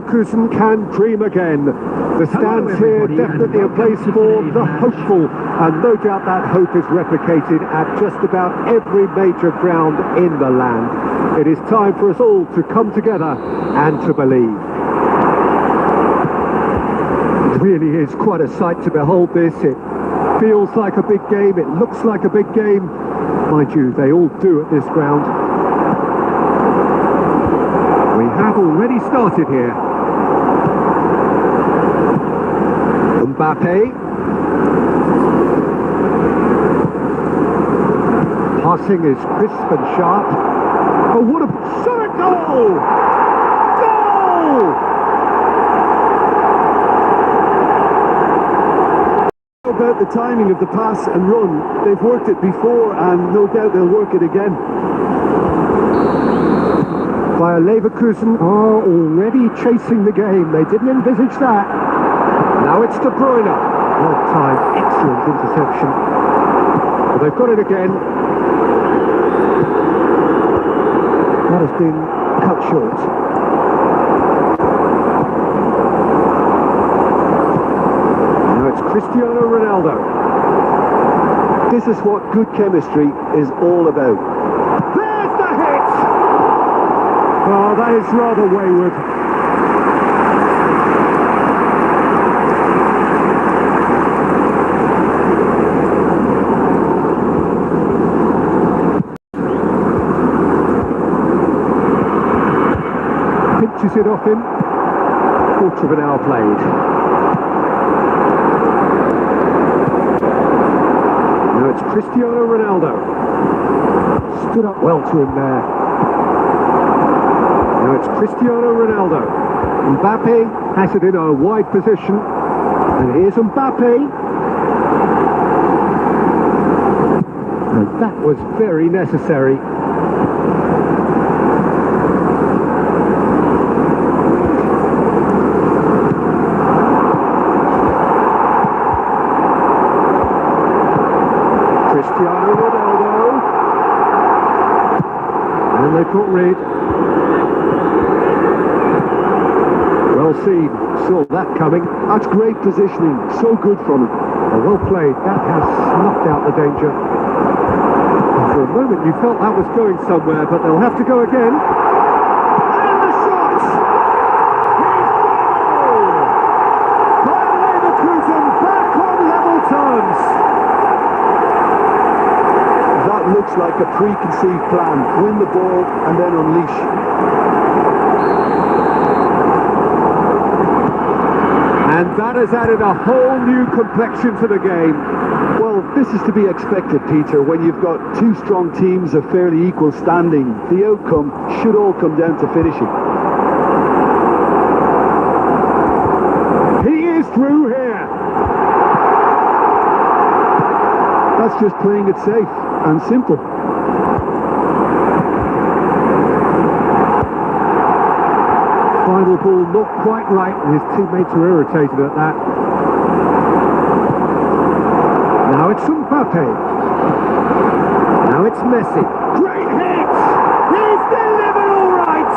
Leverkusen can dream again. The stands here definitely a place for the hopeful, and no doubt that hope is replicated at just about every major ground in the land. It is time for us all to come together and to believe. It really is quite a sight to behold this. It feels like a big game, it looks like a big game. Mind you, they all do at this ground. We have already started here. Mbappe. Passing is crisp and sharp. Oh, what a shot at goal! Goal! About the timing of the pass and run, they've worked it before and no doubt they'll work it again. Bayer Leverkusen are already chasing the game. They didn't envisage that. Now it's De Bruyne. Well timed, excellent interception. Well, they've got it again. That has been cut short. Now it's Cristiano Ronaldo. This is what good chemistry is all about. There's the hit! Oh, that is rather wayward. Pinches it off him. Quarter of an hour played. Now it's Cristiano Ronaldo. Stood up well to him there. Now it's Cristiano Ronaldo. Mbappe has it in a wide position. And here's Mbappe. And that was very necessary. Cristiano Ronaldo. And they've got rid. Well seen. Saw that coming. That's great positioning. So good from him. Well played. That has snuffed out the danger. And for a moment you felt that was going somewhere, but they'll have to go again. And the shot! He's goal! Bayer Leverkusen back on level terms. That looks like a preconceived plan. Win the ball and then unleash. And that has added a whole new complexion to the game. Well, this is to be expected, Peter. When you've got two strong teams of fairly equal standing, the outcome should all come down to finishing. He is through here. That's just playing it safe and simple. Final ball not quite right, and his teammates are irritated at that. Now it's Mbappe. Now it's Messi. Great hit! He's delivered all right!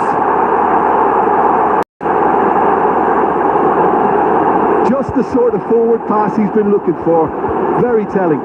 Just the sort of forward pass he's been looking for. Very telling.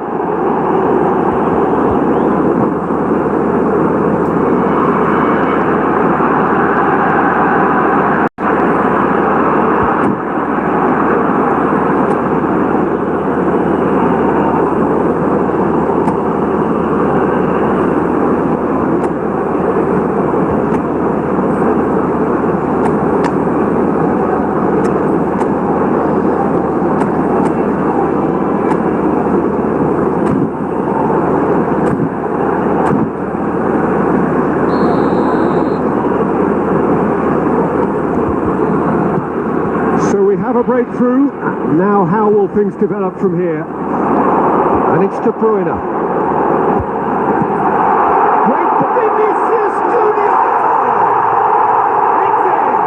Have a breakthrough. Now how will things develop from here? And it's De Bruyne. Great Vinicius Junior! It's in!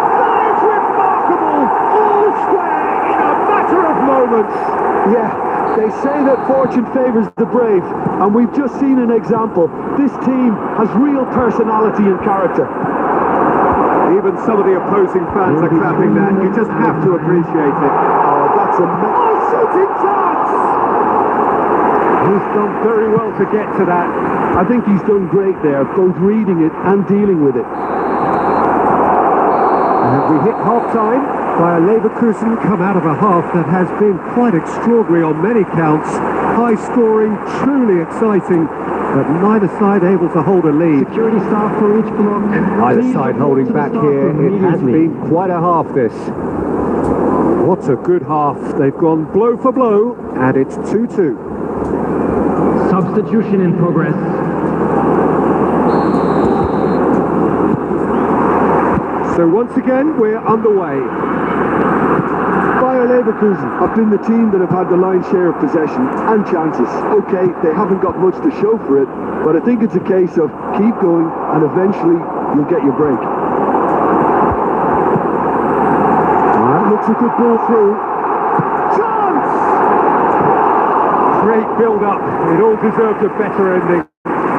That is remarkable! All square in a matter of moments! Yeah, they say that fortune favours the brave, and we've just seen an example. This team has real personality and character. Even some of the opposing fans are clapping that. You just have to appreciate it. Oh, that's a Shooting chance! He's done very well to get to that. I think he's done great there, both reading it and dealing with it. And we hit half-time. Bayer Leverkusen come out of a half that has been quite extraordinary on many counts. High-scoring, truly exciting, but neither side able to hold a lead. Security staff for each block. Neither side holding back here. It has been quite a half, this. What a good half. They've gone blow for blow, and it's 2-2. Substitution in progress. So once again, we're underway. Bayer Leverkusen have been the team that have had the lion's share of possession and chances. Okay, they haven't got much to show for it, but I think it's a case of keep going and eventually you'll get your break. That looks a good ball through. Chance! Great build-up. It all deserved a better ending.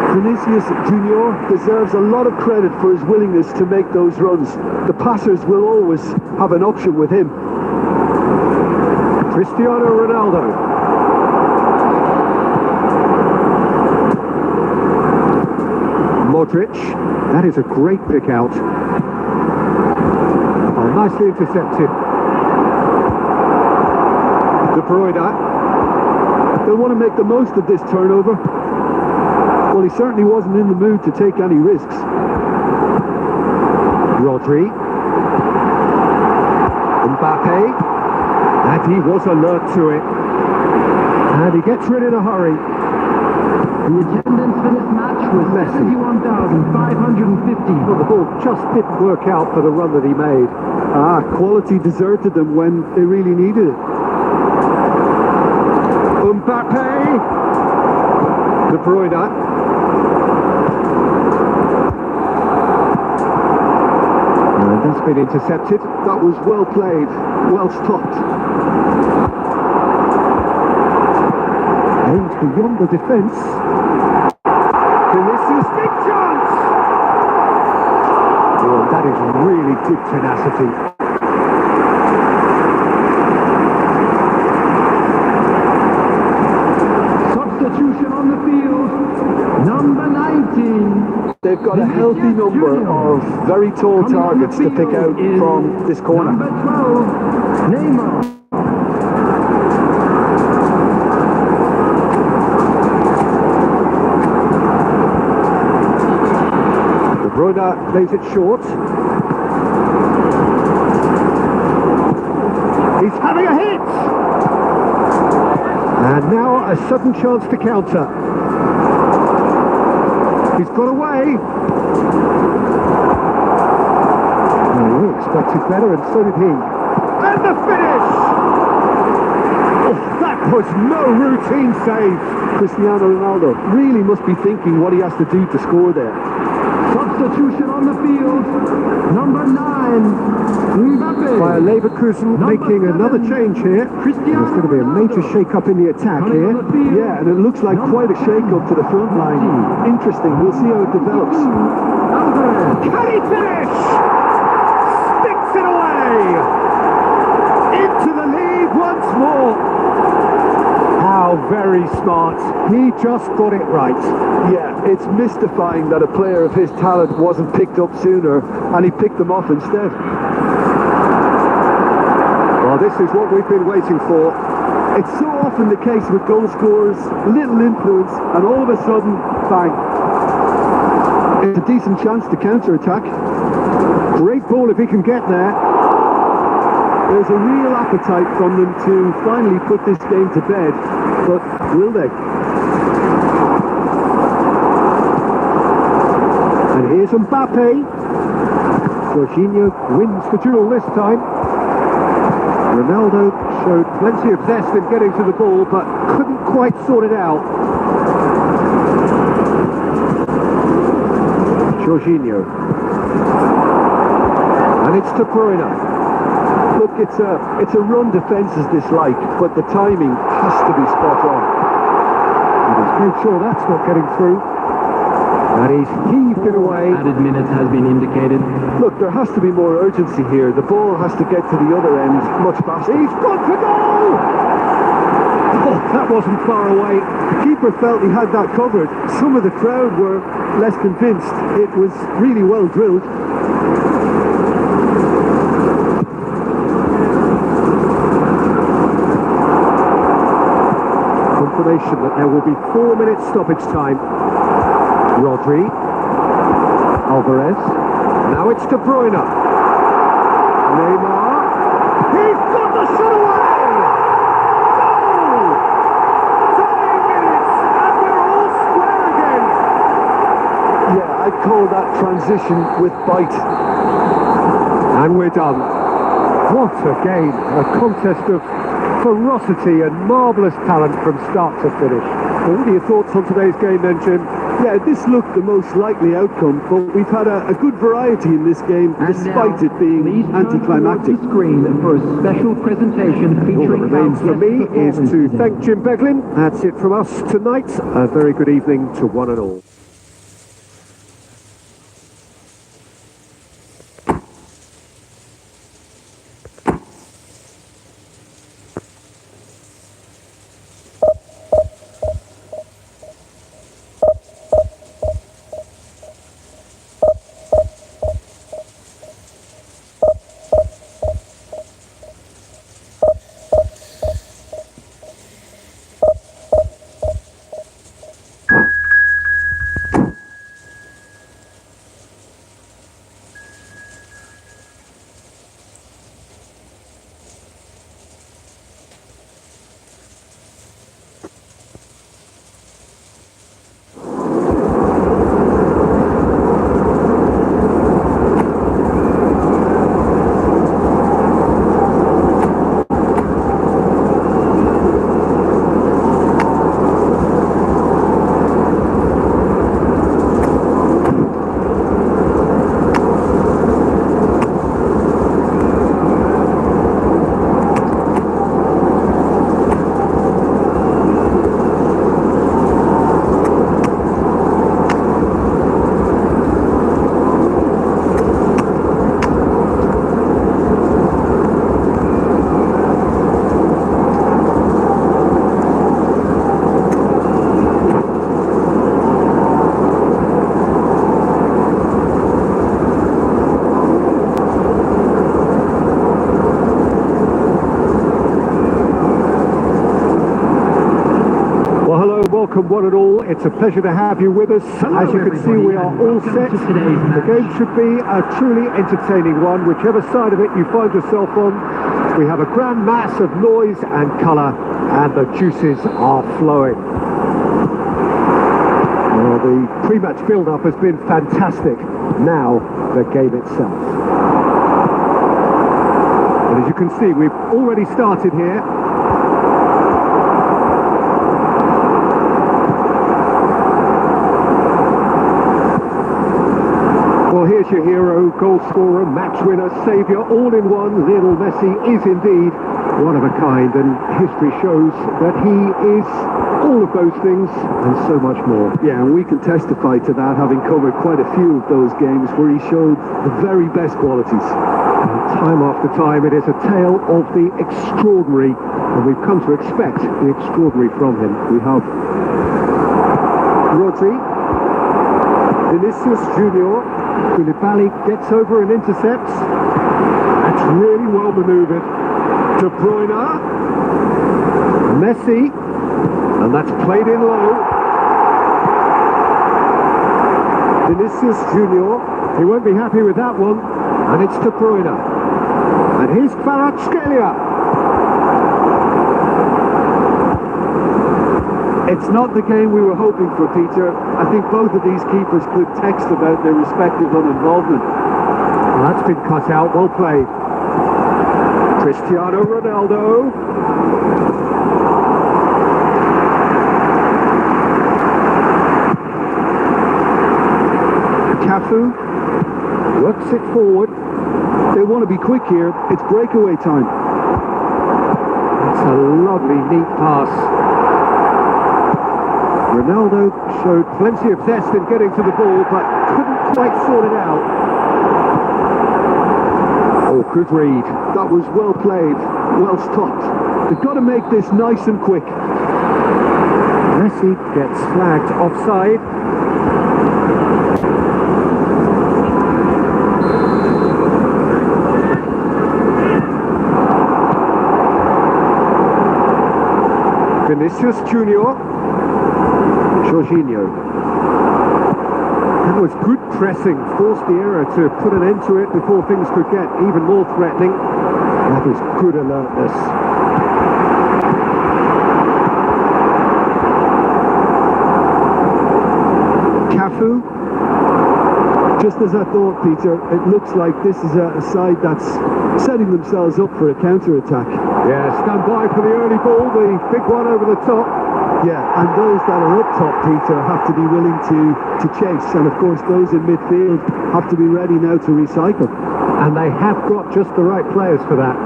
Vinicius Junior deserves a lot of credit for his willingness to make those runs. The passers will always have an option with him. Cristiano Ronaldo. Modric. That is a great pick out. Oh, nicely intercepted. De Bruyne. They'll want to make the most of this turnover. Well, he certainly wasn't in the mood to take any risks. Rodri. Mbappe. And he was alert to it. And he gets rid in a hurry. The attendance for this match was 71,550. Well, the ball just didn't work out for the run that he made. Quality deserted them when they really needed it. Mbappe. De Bruyne. And that's been intercepted. That was well played, well stopped. Aimed beyond the defence. Vinicius, big chance! Oh, that is really good tenacity. Substitution on the field. Number 19. They've got a healthy number of very tall targets to pick out from this corner. Number 12, Neymar. De Bruyne plays it short. He's having a hit! And now a sudden chance to counter. He's got away. We expected better, and so did he. And the finish! Oh, that was no routine save. Cristiano Ronaldo really must be thinking what he has to do to score there. Substitution on the field. Number 9, Mbappe. Bayer Leverkusen making another change here. There's going to be a major shake-up in the attack here. Yeah, and it looks like quite a shake-up to the front line. Interesting, we'll see how it develops. Can he finish? Sticks it away! Into the lead once more. How very smart. He just got it right. Yeah, it's mystifying that a player of his talent wasn't picked up sooner, and he picked them off instead. Well, this is what we've been waiting for. It's so often the case with goal scorers, little influence, and all of a sudden, bang. It's a decent chance to counter-attack. Great ball if he can get there. There's a real appetite from them to finally put this game to bed, but will they? And here's Mbappe. Jorginho wins the duel this time. Ronaldo showed plenty of zest in getting to the ball, but couldn't quite sort it out. Jorginho. And it's De Bruyne. Look, it's a run defence's dislike, but the timing has to be spot on. And he's made sure that's not getting through. And he's heaved it away. Added minutes has been indicated. Look, there has to be more urgency here. The ball has to get to the other end much faster. He's got to go! Oh, that wasn't far away. The keeper felt he had that covered. Some of the crowd were less convinced. It was really well drilled. Confirmation that there will be 4 minutes stoppage time. Rodri. Alvarez. Now it's De Bruyne. Neymar. He's got the shot away! Goal! 10 minutes and we're all square again. Yeah, I'd call that transition with bite. And we're done. What a game. A contest of ferocity and marvellous talent from start to finish. Well, what are your thoughts on today's game then, Jim? Yeah, this looked the most likely outcome, but we've had a good variety in this game, despite it being anticlimactic. The screen for a special presentation All that featuring remains for me is to thank Jim Beglin. That's it from us tonight. A very good evening to one and all. Welcome one and all. It's a pleasure to have you with us. As you can see, we are all set. The game should be a truly entertaining one, whichever side of it you find yourself on. We have a grand mass of noise and colour, and the juices are flowing. Well, the pre-match build-up has been fantastic. Now, the game itself. And as you can see, we've already started here. Well, here's your hero, goal scorer, match winner, saviour, all in one. Lionel Messi is indeed one of a kind, and history shows that he is all of those things and so much more. Yeah, and we can testify to that, having covered quite a few of those games where he showed the very best qualities. And time after time, it is a tale of the extraordinary, and we've come to expect the extraordinary from him. We have Rodri, Vinicius Junior, Koulibaly gets over and intercepts. That's really well manoeuvred. De Bruyne, Messi, and that's played in low. Vinicius Junior, he won't be happy with that one, and it's De Bruyne. And here's Kvaratskhelia. It's not the game we were hoping for, Peter. I think both of these keepers could text about their respective uninvolvement. Well, that's been cut out, well played. Cristiano Ronaldo. Cafu works it forward. They want to be quick here. It's breakaway time. That's a lovely, neat pass. Ronaldo showed plenty of zest in getting to the ball, but couldn't quite sort it out. Oh, good read. That was well played, well stopped. They've got to make this nice and quick. Messi gets flagged offside. Vinicius Junior. Jorginho. That was good pressing, forced the error to put an end to it before things could get even more threatening. That was good alertness. Cafu. Just as I thought, Peter, it looks like this is a side that's setting themselves up for a counter-attack. Yeah, stand by for the early ball, the big one over the top. Yeah, and those that are up top, Peter, have to be willing to chase. And of course, those in midfield have to be ready now to recycle. And they have got just the right players for that.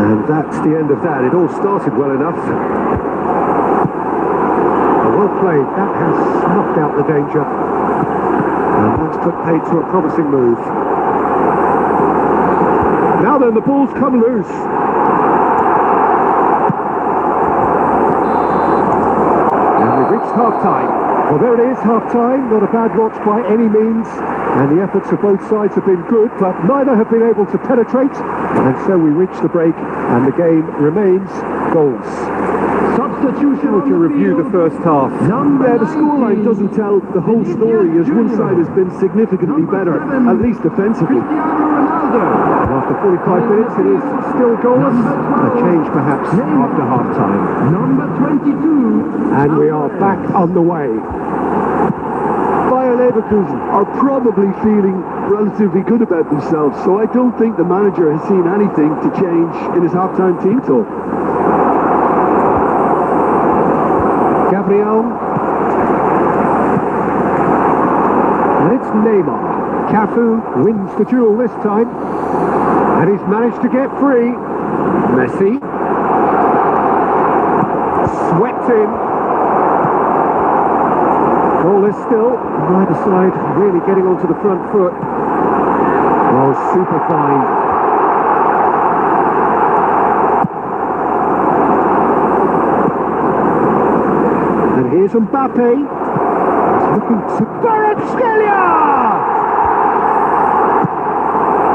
And that's the end of that. It all started well enough. Well played. That has snuffed out the danger. And that's put paid to a promising move. Now then, the ball's come loose. Reached half-time. Well, there it is, half-time. Not a bad watch by any means. And the efforts of both sides have been good, but neither have been able to penetrate. And so we reach the break, and the game remains goals. Substitution Would you review the first half? Yeah, the scoreline doesn't tell the whole story, as one side has been significantly better, at least defensively. And after 45 minutes, it is still goalless. A change, perhaps, after half-time. Number 22. And we are back on the way. Bayer Leverkusen are probably feeling relatively good about themselves, so I don't think the manager has seen anything to change in his half-time team talk. Gabriel. And it's Neymar. Cafu wins the duel this time. And he's managed to get free. Messi. Swept in. Goalless still. Neither side really getting onto the front foot. Oh, super fine. And here's Mbappe. He's looking to Kvaratskhelia!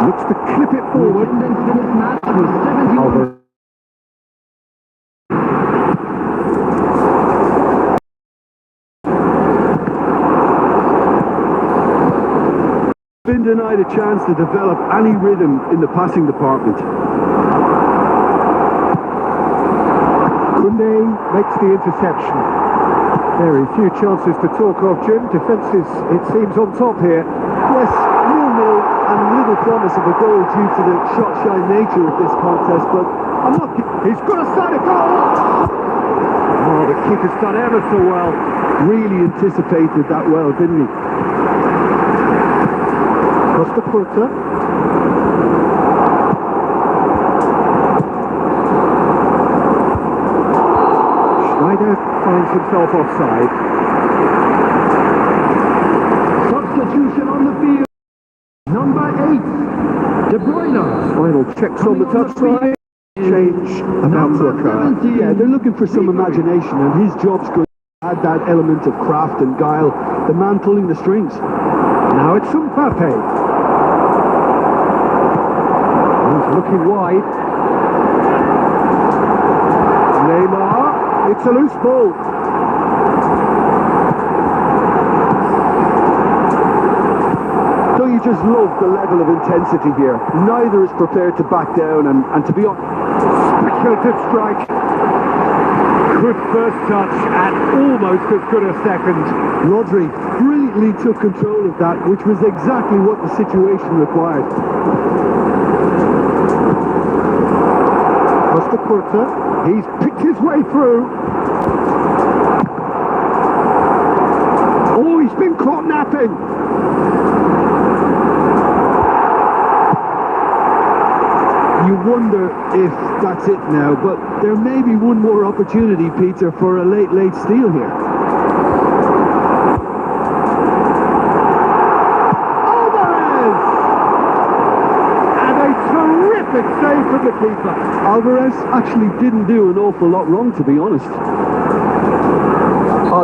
Looks to clip it forward. Over. Been denied a chance to develop any rhythm in the passing department. Koundé makes the interception. Very few chances to talk of, Jim. Defence is, it seems, on top here. Yes, 0-0 and little promise of a goal due to the shot-shy nature of this contest, but I'm not... He's got a side of goal! Oh, the keeper's done ever so well. Really anticipated that well, didn't he? Costa Curta. Schneider finds himself offside. Substitution on the field. Number 8. De Bruyne. Final checks on the touchline. Change about to occur. Yeah, they're looking for some imagination, and his job's going to add that element of craft and guile. The man pulling the strings. Now it's Mbappe. He's looking wide. Neymar. It's a loose ball. Don't you just love the level of intensity here? Neither is prepared to back down, and to be honest... Speculative strike. Good first touch and almost as good a second. Rodri brilliantly took control of that, which was exactly what the situation required. Costa Curta, he's picked his way through. Oh, he's been caught napping. you wonder if that's it now, but there may be one more opportunity, Peter, for a late steal here. Terrific save from the keeper. Alvarez actually didn't do an awful lot wrong, to be honest.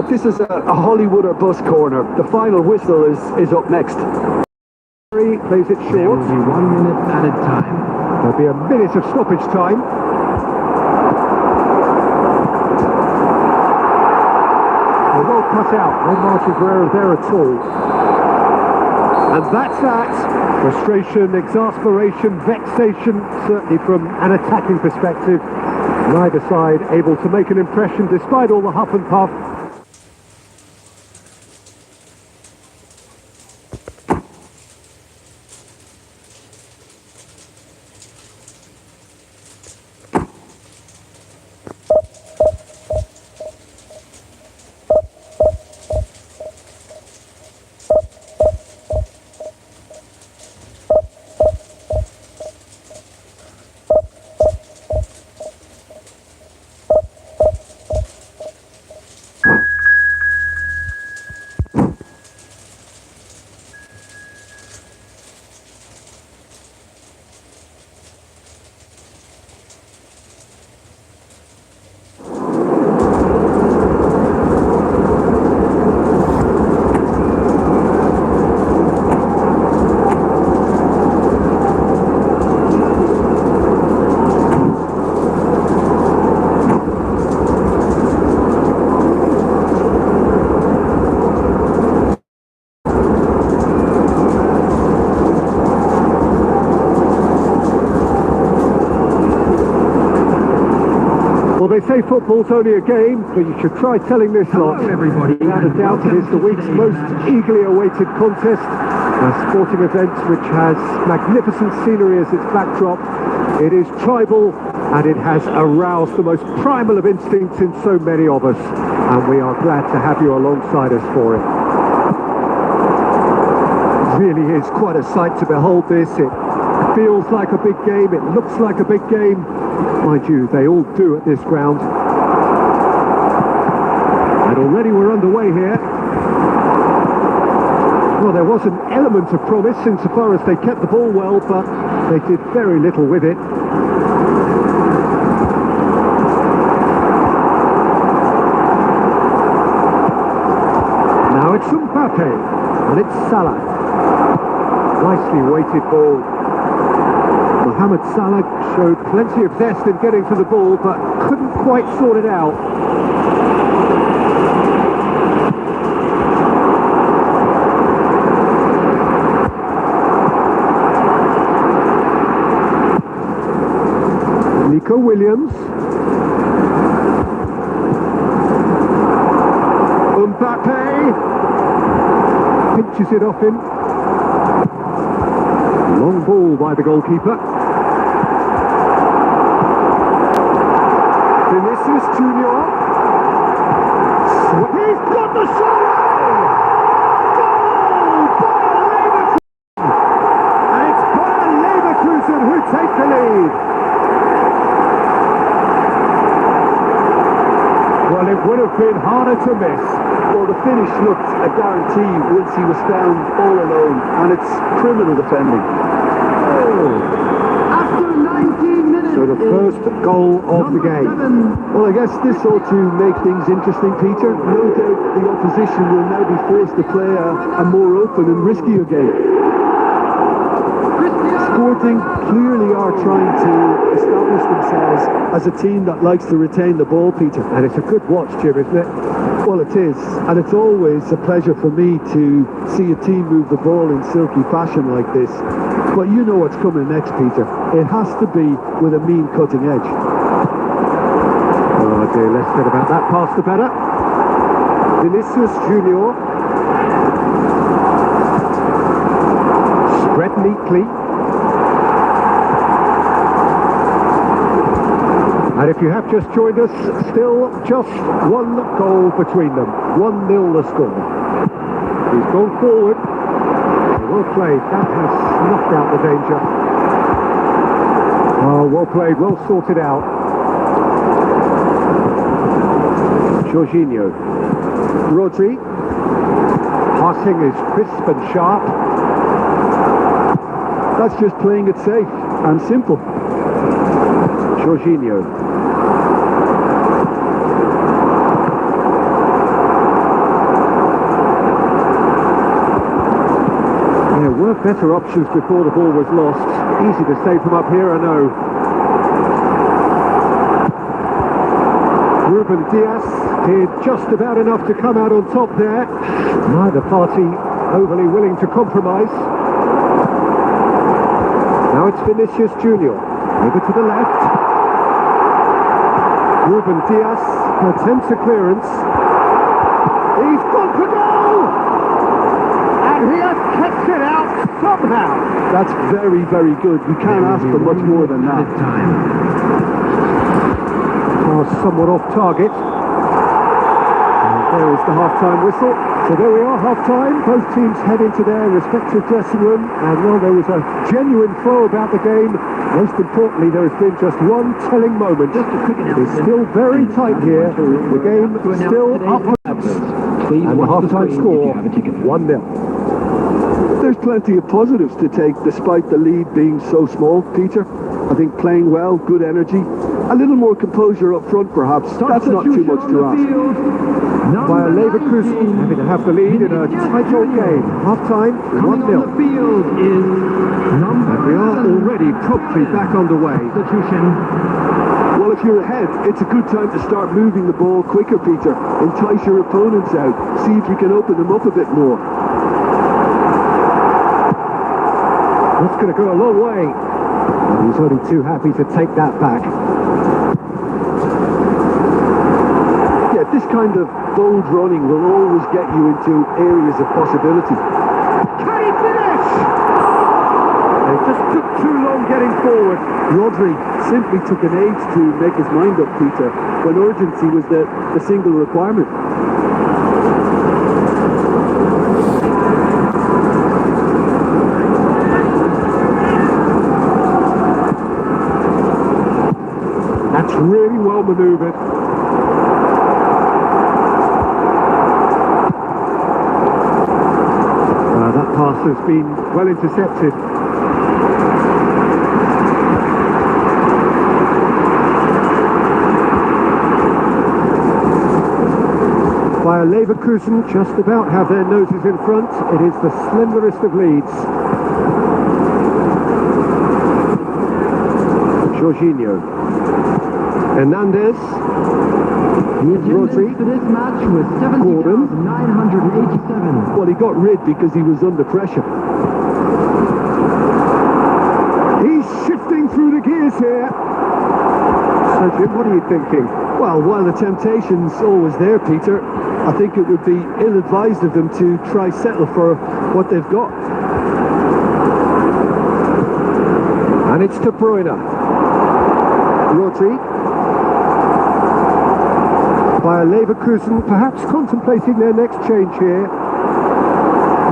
This is a Hollywood or bust corner. The final whistle is up next. Plays it There will short. be 1 minute added time. There'll be a minute of stoppage time. Well cut out. No margin for error there at all. And that's that. Frustration, exasperation, vexation, certainly from an attacking perspective. Neither side able to make an impression despite all the huff and puff. They say football's only a game, but you should try telling this lot. Hello, everybody. Without a doubt, it is the week's most eagerly awaited contest. A sporting event which has magnificent scenery as its backdrop. It is tribal, and it has aroused the most primal of instincts in so many of us. And we are glad to have you alongside us for it. It really is quite a sight to behold this. It feels like a big game, it looks like a big game. Mind you, they all do at this ground. And already we're underway here. Well, there was an element of promise insofar as they kept the ball well, but they did very little with it. Now it's Mbappe, and it's Salah. Nicely weighted ball. Mohamed Salah showed plenty of zest in getting to the ball, but couldn't quite sort it out. Nico Williams. Mbappe pinches it off him. Long ball by the goalkeeper. Vinicius Junior. He's got the shot! Goal! Bayer Leverkusen! And it's Bayer Leverkusen who take the lead. Well, it would have been harder to miss. Well, the finish looked a guarantee once he was found all alone, and it's criminal defending. After 19 minutes. So the first goal of the game. Well, I guess this ought to make things interesting, Peter. No doubt the opposition will now be forced to play a more open and riskier game. Sporting clearly are trying to establish themselves as a team that likes to retain the ball, Peter. And it's a good watch, Jim, isn't it? Well, it is, and it's always a pleasure for me to see a team move the ball in silky fashion like this. But you know what's coming next, Peter. It has to be with a mean cutting edge. Oh dear, less said about that pass the better. Vinicius Junior. Spread neatly. And if you have just joined us, still just one goal between them. 1-0 the score. He's gone forward. Well played. That has snuffed out the danger. Oh, well played, well sorted out. Jorginho. Rodri. Passing is crisp and sharp. That's just playing it safe and simple. Jorginho. There were better options before the ball was lost. Easy to say from up here, I know. Ruben Dias did just about enough to come out on top there. Neither party overly willing to compromise. Now it's Vinicius Junior. Over to the left. Ruben Dias attempts a clearance. He's gone for goal! And he has kept it out somehow. That's very, very good. You can't ask for much more than that. Oh, somewhat off target. And there is the half-time whistle. So there we are, half-time. Both teams head into their respective dressing room. And well, there was a genuine flow about the game. Most importantly, there has been just one telling moment. It's still very tight here. The game still up. And the half-time score, 1-0. There's plenty of positives to take despite the lead being so small, Peter. I think playing well, good energy, a little more composure up front perhaps. That's not too much to ask. Bayer Leverkusen having to have the lead in a tight old game. Half-time, 1-0. And we are already promptly back underway. Well, if you're ahead, it's a good time to start moving the ball quicker, Peter. Entice your opponents out. See if you can open them up a bit more. That's going to go a long way. And he's only too happy to take that back. Yeah, this kind of bold running will always get you into areas of possibility. Can he finish? They just took too long getting forward. Rodri simply took an age to make his mind up, Peter, when urgency was the single requirement. That's really well manoeuvred. That pass has been well intercepted. Bayer Leverkusen just about have their noses in front. It is the slenderest of leads. Jorginho. Hernandez. Rodri. For this match was 70,987. Well, he got rid because he was under pressure. He's shifting through the gears here. So, Jim, what are you thinking? Well, while the temptation's always there, Peter, I think it would be ill-advised of them to try settle for what they've got. And it's De Bruyne. Rodri. Bayer Leverkusen perhaps contemplating their next change here.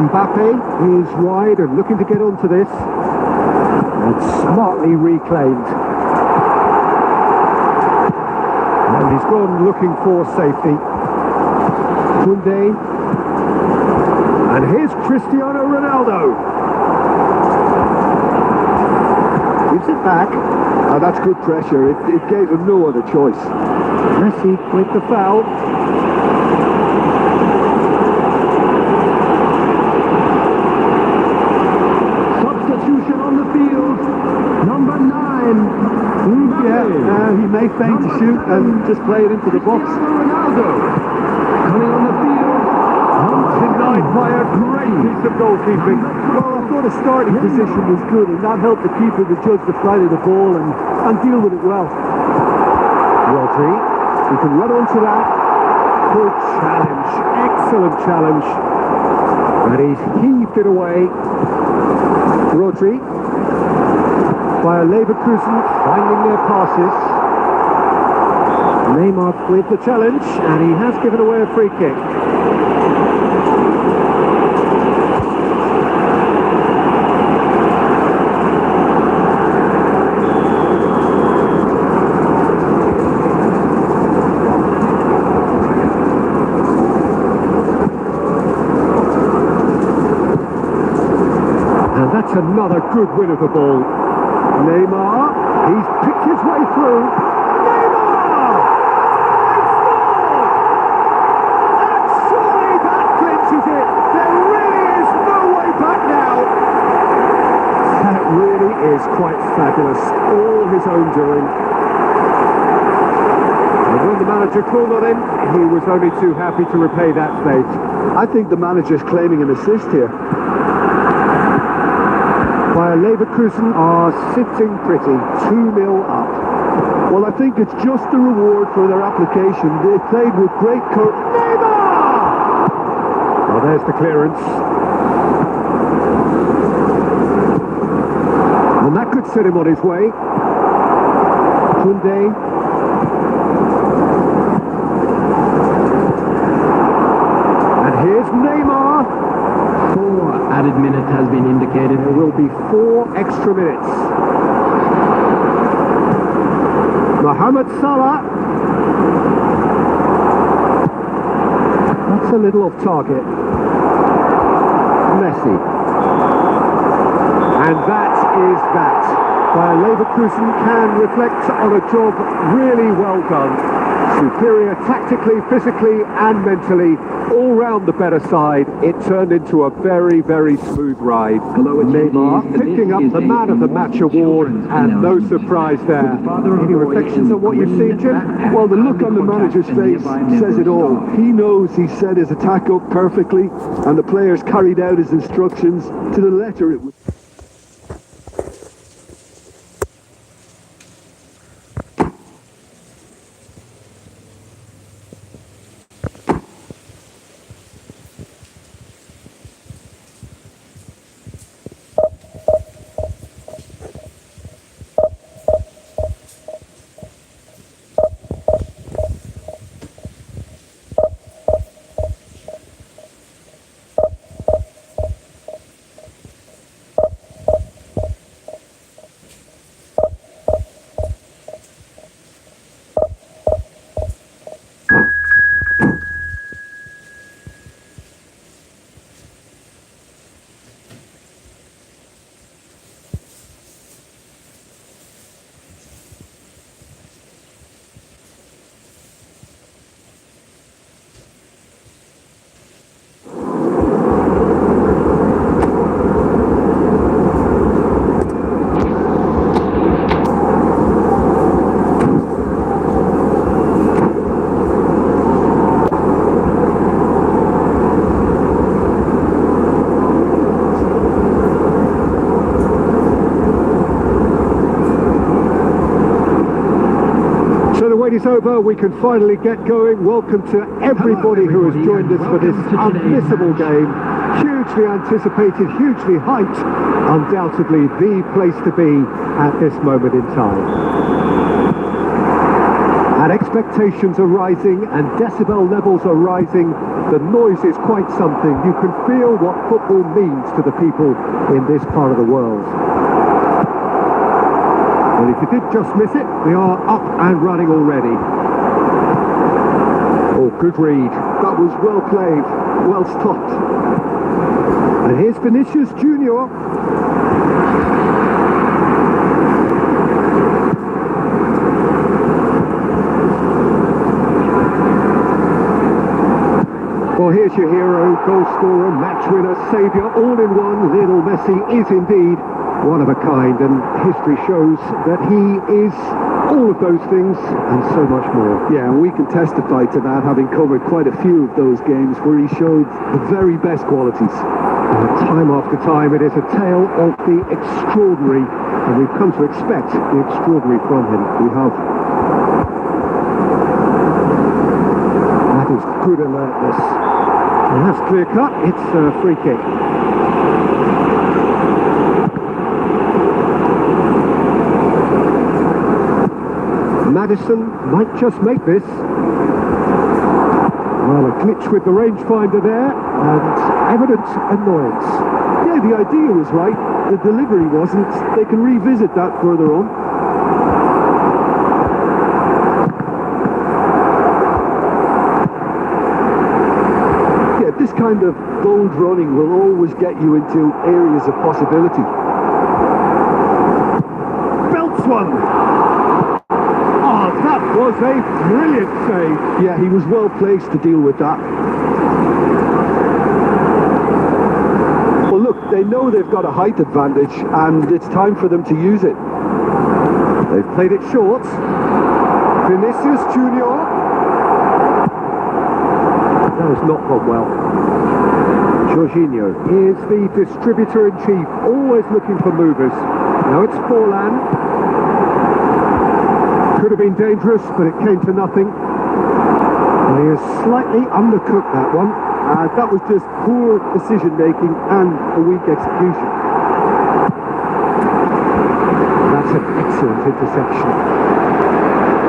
Mbappe is wide and looking to get onto this. And smartly reclaimed. And he's gone looking for safety. Koundé. And here's Cristiano Ronaldo. Gives it back. That's good pressure. It gave him no other choice. Messi with the foul. Substitution on the field. Number 9. Yeah, he may feign to shoot and just play it into the box. Ronaldo. Coming on the field. Denied by a great piece of goalkeeping. Well, I thought his starting position was good, and that helped the keeper to judge the flight of the ball and deal with it well. Rodri, he can run onto that. Good challenge, excellent challenge. And he's heaved it away. Rodri, Bayer Leverkusen finding their passes. Neymar with the challenge, and he has given away a free kick. another good win of the ball. Neymar, he's picked his way through. Neymar! They scored! And surely that clinches it. There really is no way back now. That really is quite fabulous. All his own doing. And when the manager called on him, he was only too happy to repay that fate. I think the manager's claiming an assist here. Bayer Leverkusen are sitting pretty, 2-0 up. Well, I think it's just the reward for their application. They played with great courage. Neymar! Well, there's the clearance. And that could set him on his way. Tunde. And here's Neymar. 4 added minutes has been indicated. There will be 4 extra minutes. Mohamed Salah. That's a little off target. Messi. And that is that. Bayer Leverkusen can reflect on a job really well done. Superior tactically, physically and mentally, all round the better side. It turned into a very, very smooth ride. Neymar picking up the Man of the Match award, and no surprise there. Any reflections on what you've seen, Jim? Well, the look on the manager's face says it all. He knows he set his attack up perfectly, and the players carried out his instructions to the letter. It was Is over, we can finally get going. Welcome to everybody who has joined us for this unmissable game. Hugely anticipated, hugely hyped. Undoubtedly the place to be at this moment in time. And expectations are rising and decibel levels are rising. The noise is quite something. You can feel what football means to the people in this part of the world. Well, if you did just miss it, they are up and running already. Oh, good read. that was well played, well stopped. And here's Vinicius Junior. Well, here's your hero, goal scorer, match winner, saviour, all in one. Lionel Messi is indeed one of a kind, and history shows that he is all of those things and so much more. Yeah, and we can testify to that, having covered quite a few of those games where he showed the very best qualities. Time after time, it is a tale of the extraordinary, and we've come to expect the extraordinary from him. We have. That is good alertness. And that's clear cut. It's a free kick. Madison might just make this. Well, a glitch with the rangefinder there, and evident annoyance. Yeah, the idea was right, the delivery wasn't. They can revisit that further on. Yeah, this kind of bold running will always get you into areas of possibility. Belts one. Oh, that was a brilliant save. Yeah, he was well placed to deal with that. Well, look, they know they've got a height advantage, and it's time for them to use it. They've played it short. Vinicius Junior. That has not gone well. Jorginho is the distributor-in-chief, always looking for movers. Now it's Forlan. Could have been dangerous, but it came to nothing. And he has slightly undercooked that one. That was just poor decision-making and a weak execution. That's an excellent interception.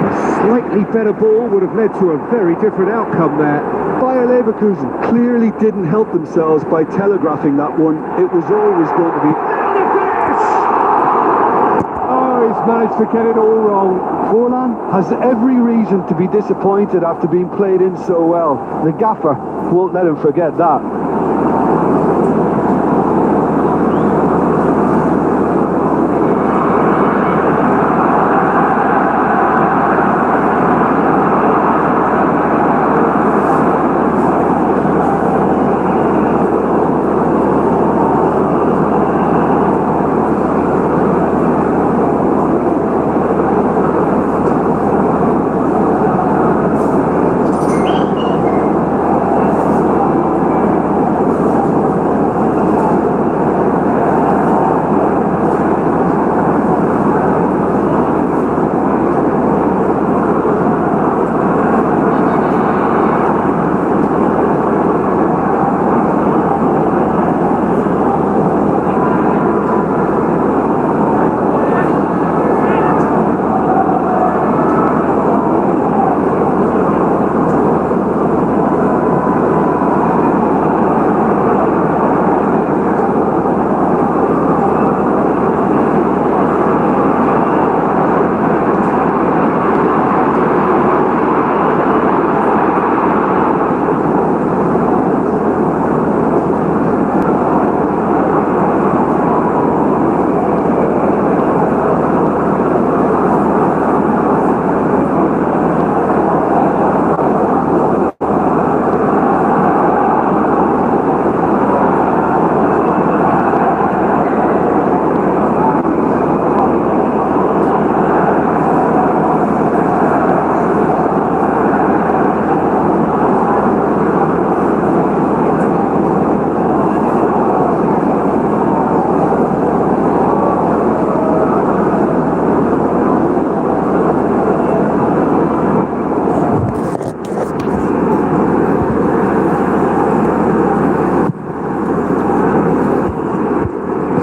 A slightly better ball would have led to a very different outcome there. Bayer Leverkusen clearly didn't help themselves by telegraphing that one. It was always going to be... Oh, he's managed to get it all wrong. Forlan has every reason to be disappointed after being played in so well. The gaffer won't let him forget that.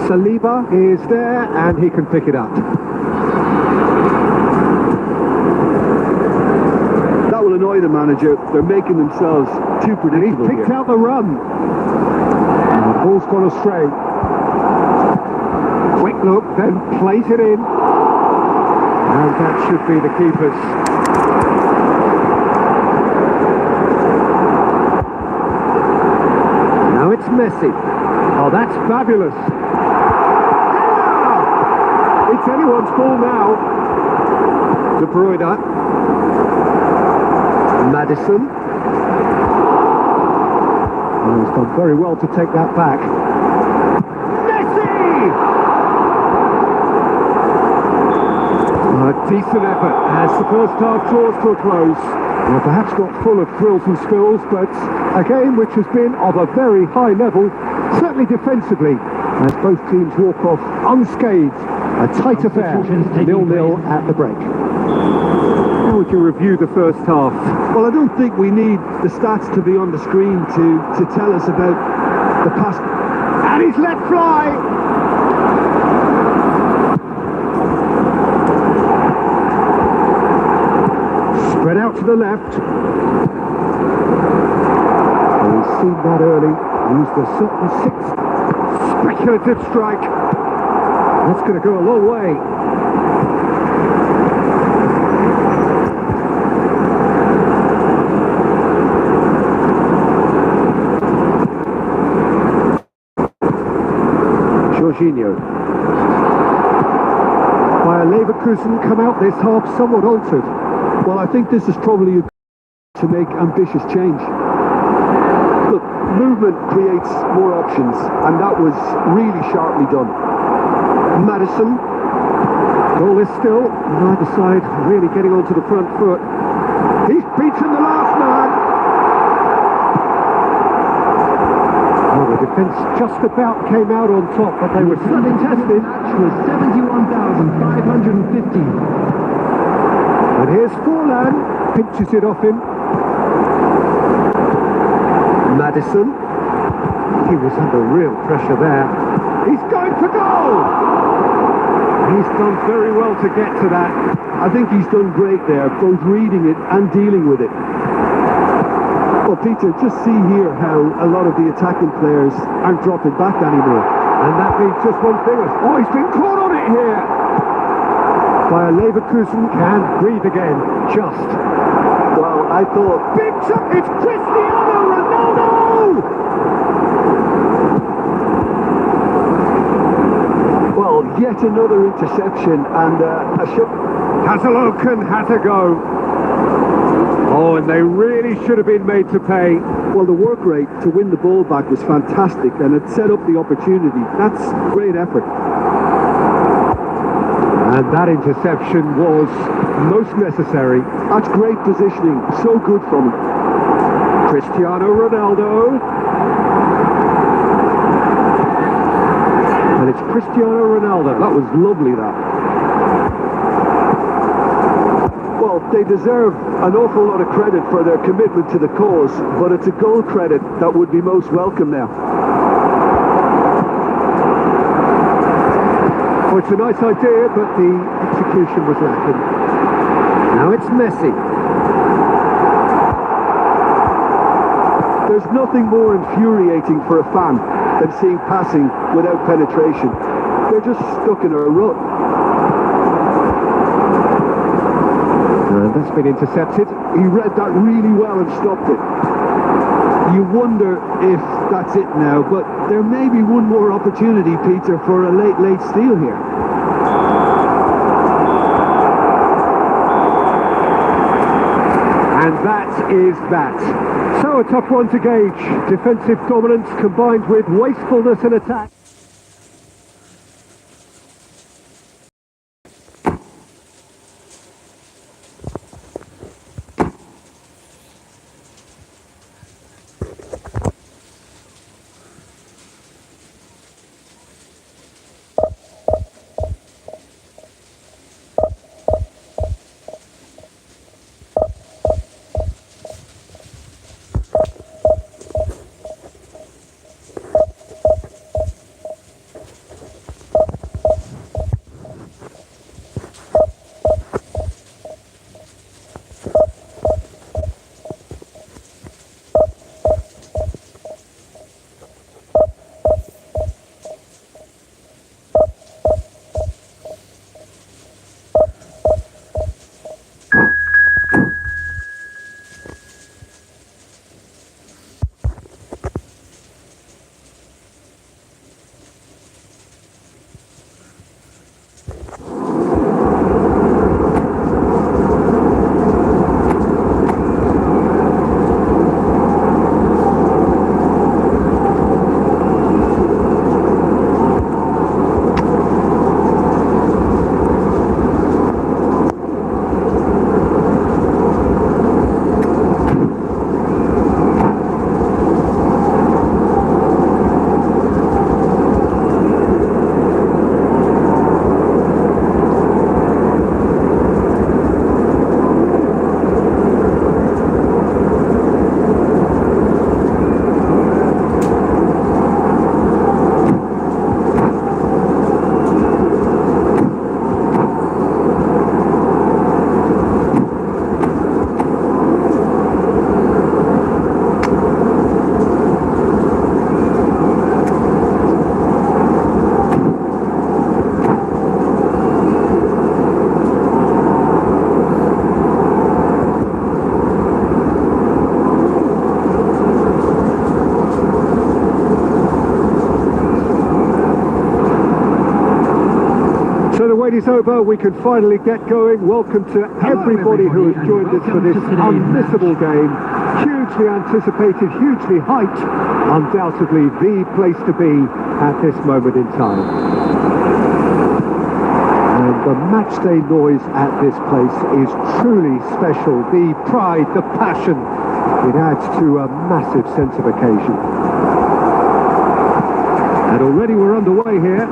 Saliba is there and he can pick it up. That will annoy the manager. They're making themselves too predictable He picked here. out the run. And the ball's gone astray. Quick look, then plays it in. And that should be the keeper's. Now it's Messi. Oh, that's fabulous. It's anyone's ball now. De Bruyne. Madison. Oh, he's done very well to take that back. Messi! A decent effort as the first half draws to a close. Well, perhaps not full of thrills and spills, but a game which has been of a very high level, certainly defensively, as both teams walk off unscathed. A tight affair, 0-0 at the break. How would you review the first half? Well, I don't think we need the stats to be on the screen to tell us about the past. And he's let fly! Spread out to the left. Well, he's seen that early. Used a certain speculative strike. That's going to go a long way. Leverkusen come out this half somewhat altered. Well, I think this is probably to make ambitious change. Look, movement creates more options, and that was really sharply done. Madison. Goal is still, neither side really getting onto the front foot. He's beaten the last man. Well, the defence just about came out on top, but they were suddenly tested. Match was 71,550. And here's Forlan, pinches it off him. Madison. He was under real pressure there. He's going for goal! He's done very well to get to that. I think he's done great there, both reading it and dealing with it. Well, Peter, just see here how a lot of the attacking players aren't dropping back anymore. And that means just one thing. Oh, he's been caught on it here! Bayer Leverkusen can breathe again, just. Well, I thought... Big shot! It's Cristiano Ronaldo! Well, yet another interception and a shot. Hazeloken had to go. Oh, and they really should have been made to pay. Well, the work rate to win the ball back was fantastic, and it set up the opportunity. That's great effort. And that interception was most necessary. That's great positioning. So good from him. Cristiano Ronaldo. And it's Cristiano Ronaldo. That was lovely, that. Well, they deserve an awful lot of credit for their commitment to the cause, but it's a goal credit that would be most welcome now. Oh, it's a nice idea, but the execution was lacking. Now it's Messi. There's nothing more infuriating for a fan than seeing passing without penetration. They're just stuck in a rut. And that's been intercepted. He read that really well and stopped it. You wonder if that's it now, but there may be one more opportunity, Peter, for a late steal here. And that is that. So a tough one to gauge. Defensive dominance combined with wastefulness in attack. is over. We can finally get going. Welcome to everybody who has joined us for this unmissable game. Hugely anticipated, hugely hyped. Undoubtedly the place to be at this moment in time. And the matchday noise at this place is truly special. The pride, the passion, it adds to a massive sense of occasion. And already we're underway here.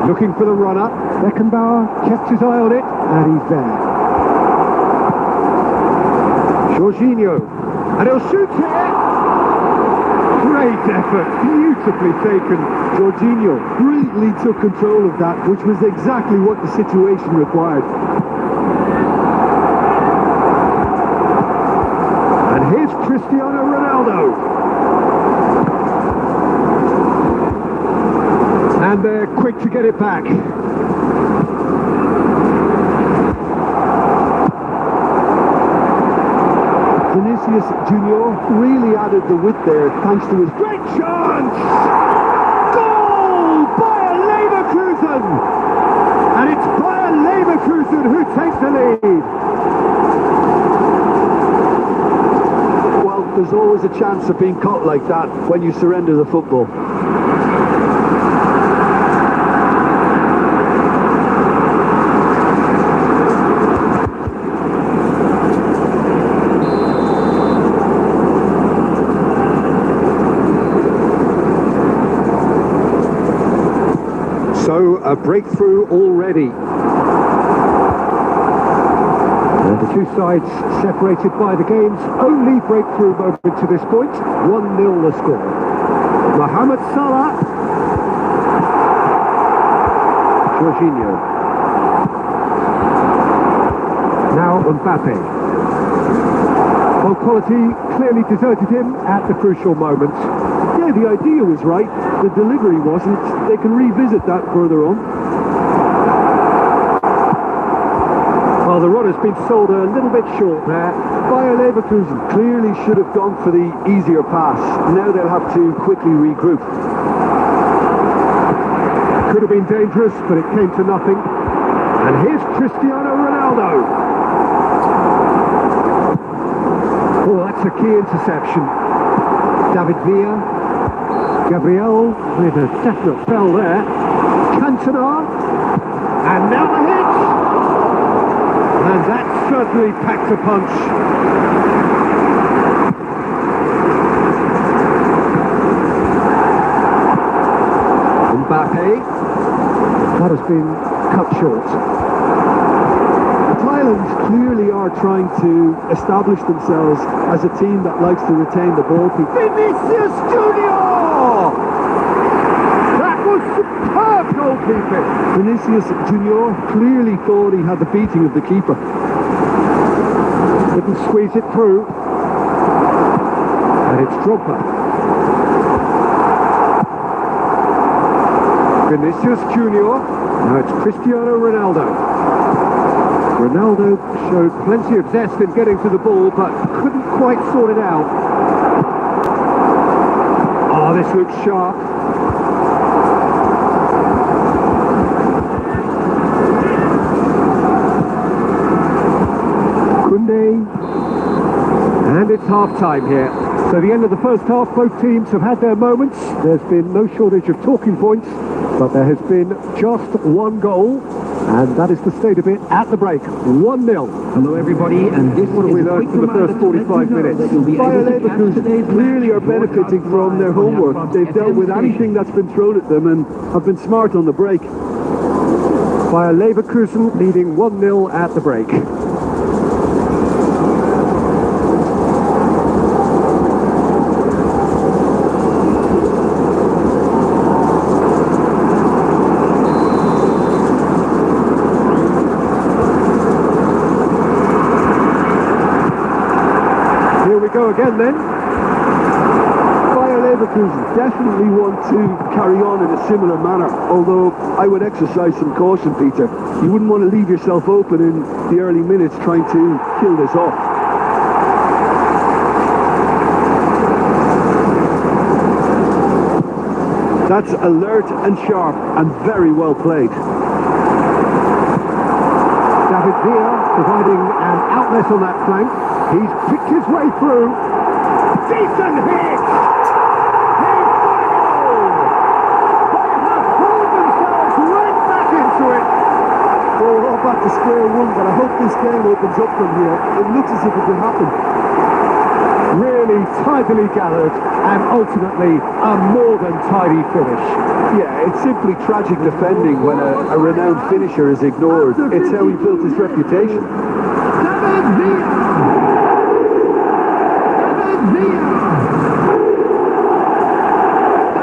Looking for the runner. Beckenbauer kept his eye on it, and he's there. Jorginho, and he'll shoot here. Great effort, beautifully taken. Jorginho brilliantly took control of that, which was exactly what the situation required. And here's Cristiano Ronaldo. And they're quick to get it back. Vinicius Junior really added the width there thanks to his Great chance! Goal! Bayer Leverkusen! And it's Bayer Leverkusen who takes the lead. Well, there's always a chance of being caught like that when you surrender the football. So, a breakthrough already. And the two sides separated by the game's only breakthrough moment to this point. 1-0 the score. Mohamed Salah. Jorginho. Now Mbappe. Well, quality clearly deserted him at the crucial moment. Yeah, the idea was right, the delivery wasn't. They can revisit that further on. Well, the run has been sold a little bit short there. Bayer Leverkusen clearly should have gone for the easier pass. Now they'll have to quickly regroup. Could have been dangerous, but it came to nothing. And here's Cristiano Ronaldo. Oh, that's a key interception. David Villa. Gabriel with a definite spell there. Cantona. And now the hit. And that certainly packed a punch. Mbappe. That has been cut short. Thailand clearly are trying to establish themselves as a team that likes to retain the ball. Vinicius Junior! That was superb goalkeeping. Vinicius Junior clearly thought he had the beating of the keeper. Didn't squeeze it through. And it's Drogba. Vinicius Junior. Now it's Cristiano Ronaldo. Ronaldo showed plenty of zest in getting to the ball, but couldn't quite sort it out. Oh, this looks sharp. Koundé. And it's half-time here. So the end of the first half, both teams have had their moments. There's been no shortage of talking points, but there has been just one goal. And that is the state of it at the break. 1-0. Hello everybody, and this What have we learned from the first 45 minutes? Bayer Leverkusen clearly are benefiting from their homework. They've dealt with anything that's been thrown at them and have been smart on the break. Bayer Leverkusen leading 1-0 at the break. Go again then. Bayer Leverkusen definitely want to carry on in a similar manner, although I would exercise some caution, Peter. You wouldn't want to leave yourself open in the early minutes trying to kill this off. That's alert and sharp and very well played. David Villa providing an outlet on that flank. He's picked his way through. Decent hit! He's got a goal! They have pulled themselves right back into it. Well, we're all back to square one, but I hope this game opens up from here. It looks as if it could happen. Really tidily gathered and ultimately a more than tidy finish. Yeah, it's simply tragic defending when a renowned finisher is ignored. It's how he built his reputation. David Villa! David Villa!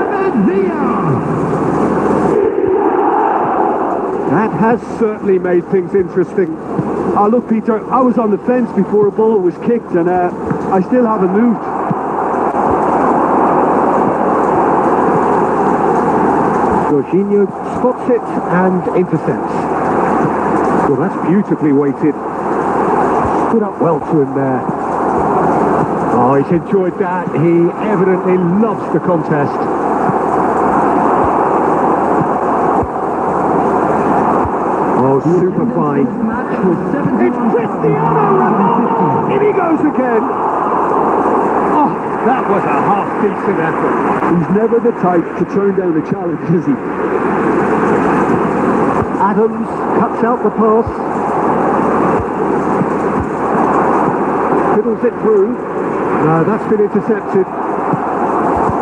David Villa! That has certainly made things interesting. Oh, look, Peter, I was on the fence before a ball was kicked, and I still haven't moved. Jorginho spots it and intercepts. Well, that's beautifully weighted. Stood up well to him there. Oh, he's enjoyed that. He evidently loves the contest. Oh, super fine. It's Cristiano Ronaldo! In he goes again! Oh, that was a half-decent effort. He's never the type to turn down a challenge, is he? Adams cuts out the pass. Fiddles it through. No, that's been intercepted.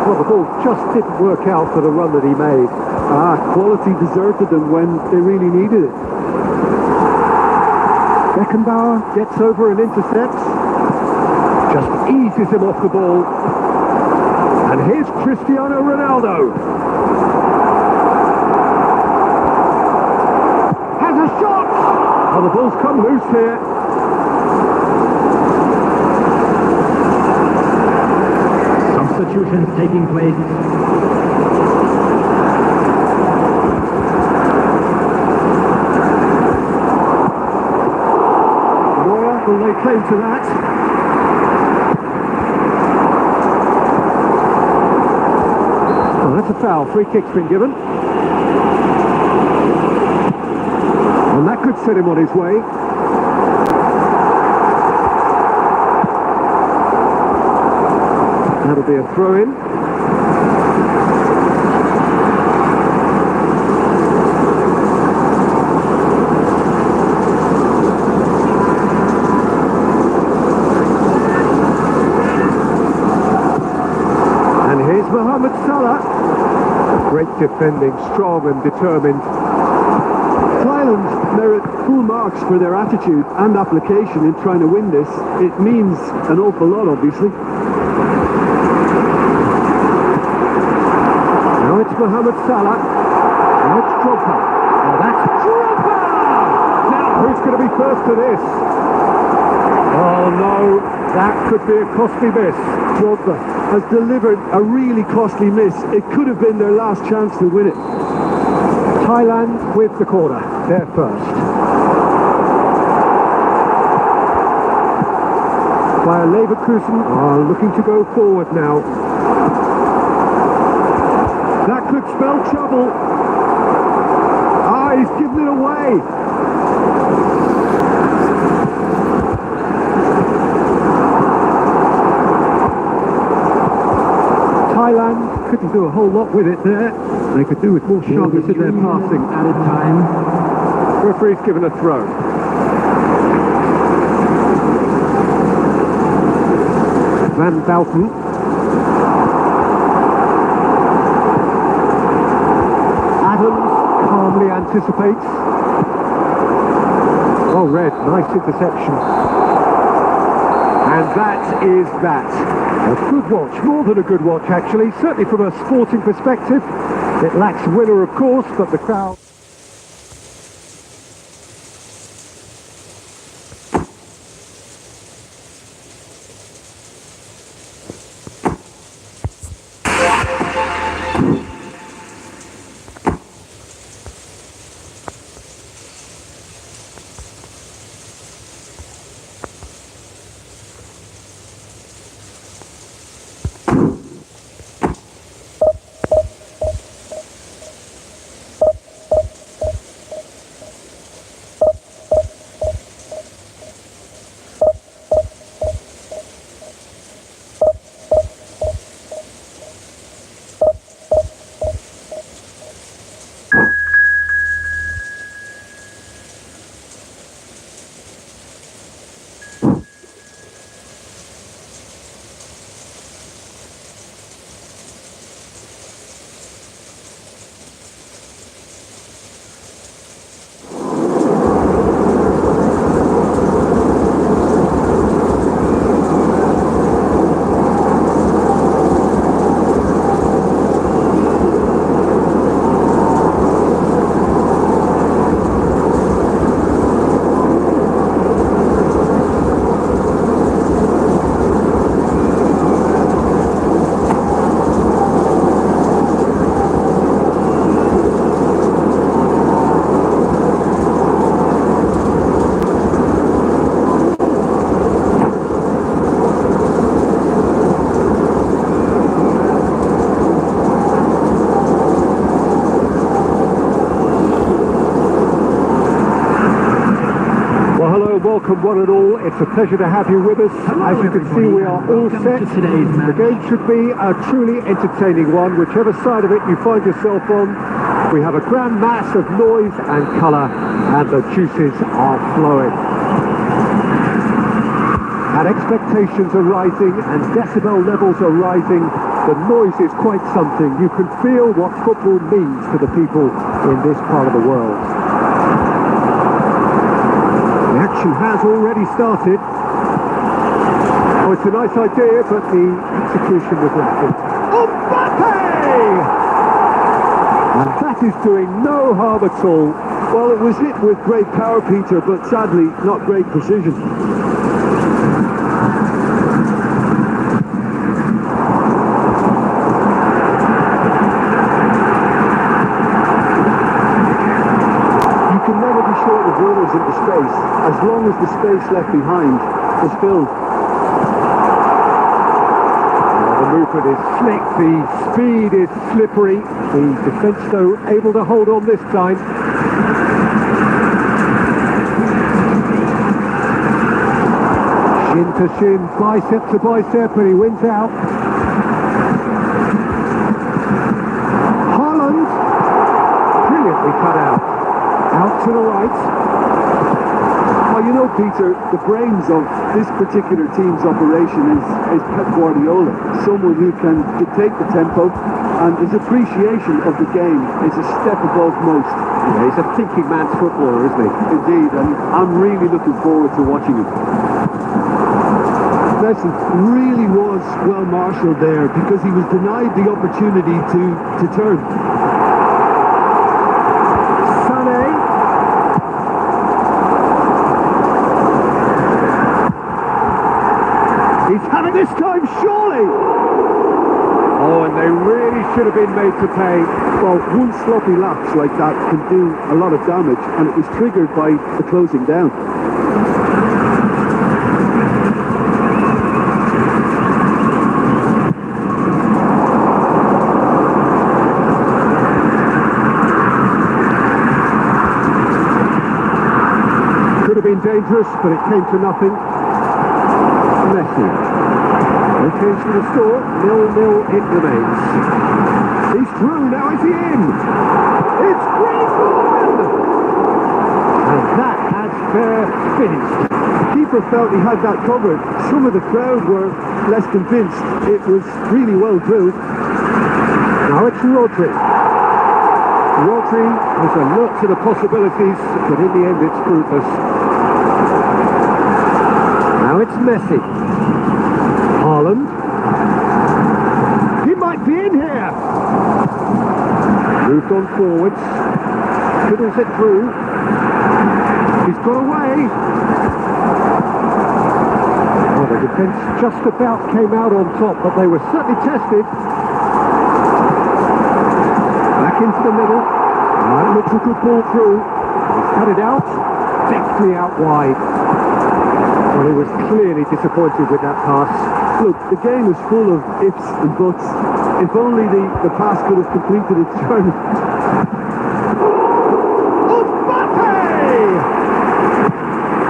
Well, the ball just didn't work out for the run that he made. Quality deserted them when they really needed it. Beckenbauer gets over and intercepts. Just eases him off the ball. And here's Cristiano Ronaldo. Has a shot! Oh, the ball's come loose here. Substitutions taking place. Will lay claim to that. Oh, that's a foul. Free kick's been given. And that could set him on his way. That'll be a throw-in. Mohamed Salah. Great defending, strong and determined. Thailand merit full marks for their attitude and application in trying to win this. It means an awful lot, obviously. Now it's Mohamed Salah. Now it's Drogba. Now that's Drogba! Now who's going to be first to this? Oh no, that could be a costly miss. Drogba has delivered a really costly miss. It could have been their last chance to win it. Thailand with the corner. They're first. Bayer Leverkusen are looking to go forward now. That could spell trouble. He's given it away. Thailand couldn't do a whole lot with it there. They could do with more sharpness in their passing. Added time. Referee's given a throw. Van Bouten. Adams calmly anticipates. Oh, red. Nice interception. And that is that. A good watch, more than a good watch actually, certainly from a sporting perspective. It lacks winner of course, but the crowd... welcome one and all. It's a pleasure to have you with us. As you can see, we are all set. The game should be a truly entertaining one, whichever side of it you find yourself on. We have a grand mass of noise and colour, and the juices are flowing. And expectations are rising, and decibel levels are rising. The noise is quite something. You can feel what football means to the people in this part of the world. The action has already started. Oh, it's a nice idea, but the execution was lacking. Mbappe! And that is doing no harm at all. Well, it was hit with great power, Peter, but sadly not great precision. Runners into space, as long as the space left behind is filled. The movement is slick, the speed is slippery, the defence though able to hold on this time. Shin to shin, bicep to bicep, and he wins out. Haaland, brilliantly cut out. Out to the right. Well, you know, Peter, the brains of this particular team's operation is Pep Guardiola, someone who can dictate the tempo, and his appreciation of the game is a step above most. Yeah, he's a thinking man's footballer, isn't he? Indeed, and I'm really looking forward to watching him. Messi really was well marshalled there because he was denied the opportunity to turn. He's having this time, surely! Oh, and they really should have been made to pay. Well, one sloppy lapse like that can do a lot of damage, and it was triggered by the closing down. Could have been dangerous, but it came to nothing. Messi. Occasion to score, 0-0 it remains. He's through, now is he in? It's Griezmann! And that has fair finished. The keeper felt he had that covered. Some of the crowd were less convinced. It was really well drilled. Now it's Rodri. Rodri was alert to the possibilities, but in the end it's fruitless. Now it's Messi. Haaland. He might be in here. Moved on forwards. Fiddles it through. He's got away. Oh, the defence just about came out on top, but they were certainly tested. Back into the middle. That looks a good ball through. He's cut it out. Deftly out wide. Well, he was clearly disappointed with that pass. Look, the game is full of ifs and buts. If only the pass could have completed its journey. Mbappe!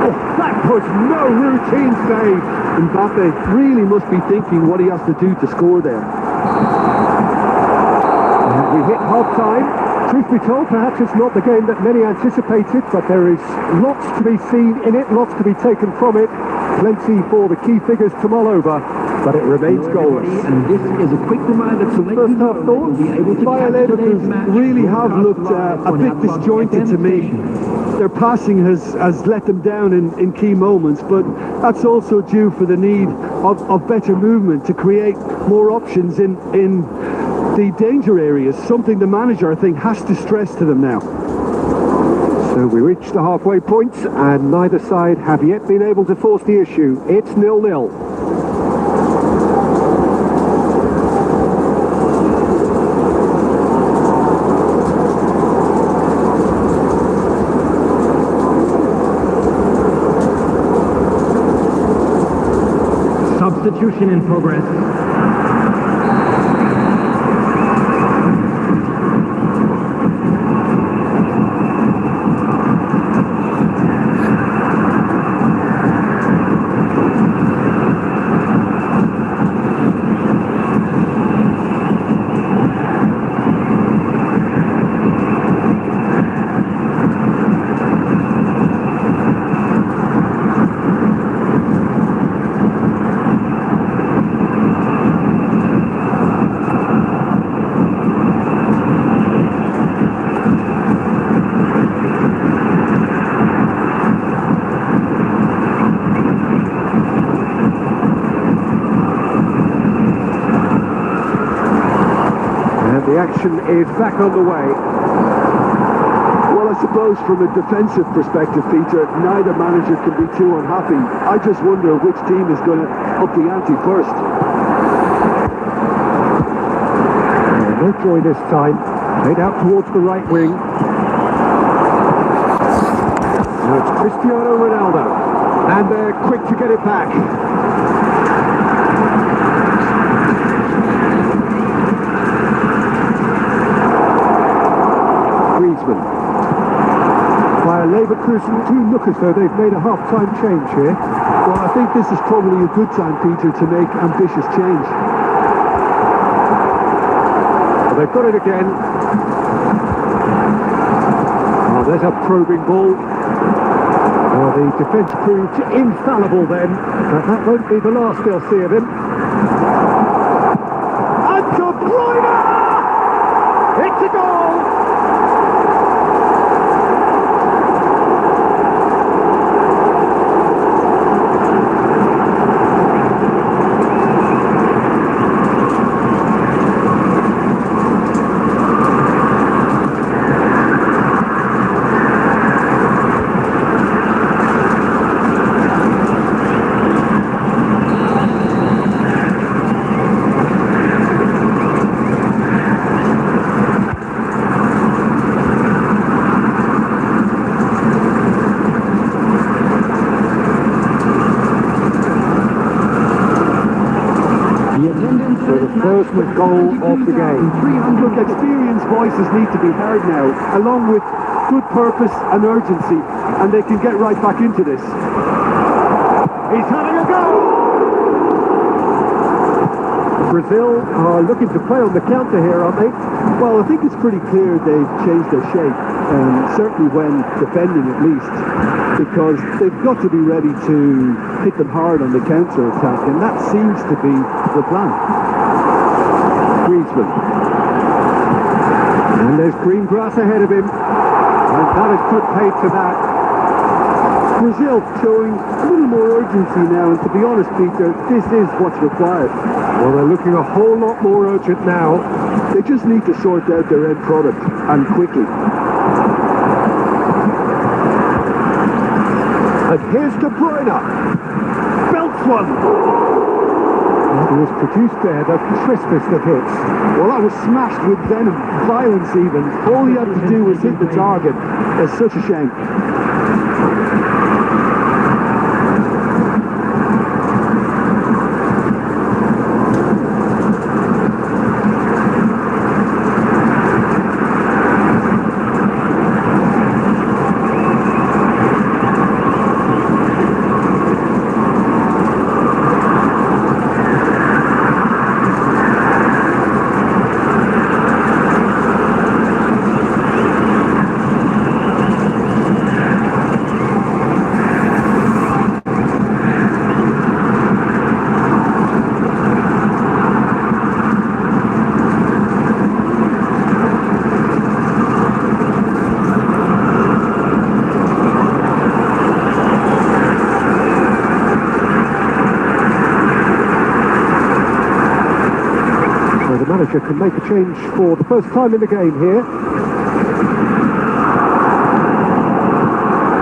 Oh, that was no routine save. Mbappe really must be thinking what he has to do to score there. And we hit half-time. Truth be told, perhaps it's not the game that many anticipated, but there is lots to be seen in it, lots to be taken from it. Plenty for the key figures to mull over, but it remains goalless. And this is a quick reminder to let you know that you'll be able to Bayer catch today's match. Leverkusen really have looked a bit disjointed to me. Their passing has let them down in key moments, but that's also due for the need of better movement to create more options in the danger areas, something the manager, I think, has to stress to them now. So we reach the halfway point, and neither side have yet been able to force the issue. It's 0-0. Substitution in progress. action is back on the way. Well, I suppose from a defensive perspective, Peter, neither manager can be too unhappy. I just wonder which team is going to up the ante first. No joy this time. Played out towards the right wing. Now it's Cristiano Ronaldo. And they're quick to get it back. Griezmann. Bayer Leverkusen do look as though they've made a half-time change here. Well, I think this is probably a good time, Peter, to make ambitious change. Well, they've got it again. Oh, there's a probing ball. Well, the defence proved infallible then, but that won't be the last they'll see of him. And De Bruyne! It's a goal! First goal of the game. Look, experienced voices need to be heard now, along with good purpose and urgency, and they can get right back into this. He's having a go! Brazil are looking to play on the counter here, aren't they? Well, I think it's pretty clear they've changed their shape, certainly when defending at least, because they've got to be ready to hit them hard on the counter-attack, and that seems to be the plan. Griezmann. And there's green grass ahead of him. And that has put paid to that. Brazil showing a little more urgency now, and to be honest, Peter, this is what's required. Well, they're looking a whole lot more urgent now. They just need to sort out their end product, and quickly. And here's De Bruyne. Belts one. He was produced there, the crispest of hits. Well, that was smashed with venom, violence even. All he had to do was hit the target. It's such a shame. The manager can make a change for the first time in the game here.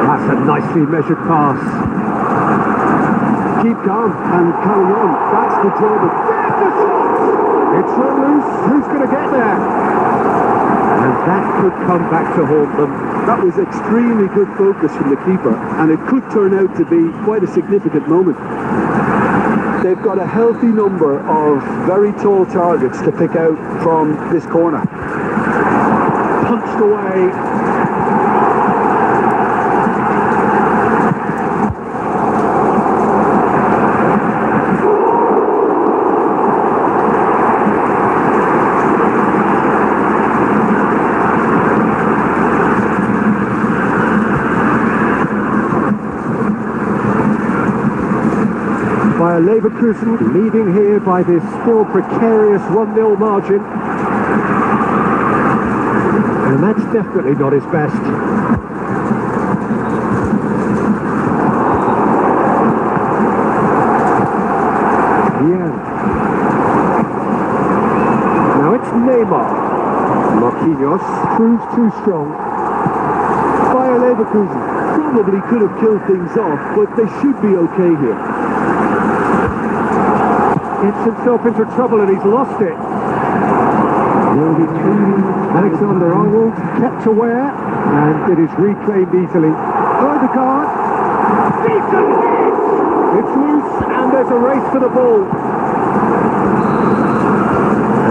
That's a nicely measured pass. Keep calm and carry on. That's the job of... It's run loose. Who's going to get there? And that could come back to haunt them. That was extremely good focus from the keeper, and it could turn out to be quite a significant moment. They've got a healthy number of very tall targets to pick out from this corner. Punched away. Bayer Leverkusen leading here by this still precarious 1-0 margin. And that's definitely not his best. Yeah. Now it's Neymar. proves too strong. Bayer Leverkusen probably could have killed things off, but they should be okay here. Gets himself into trouble and he's lost it. Will be through. Alexander Arnold kept aware and it is reclaimed easily. Odegaard. Decent hit! It's loose and there's a race for the ball.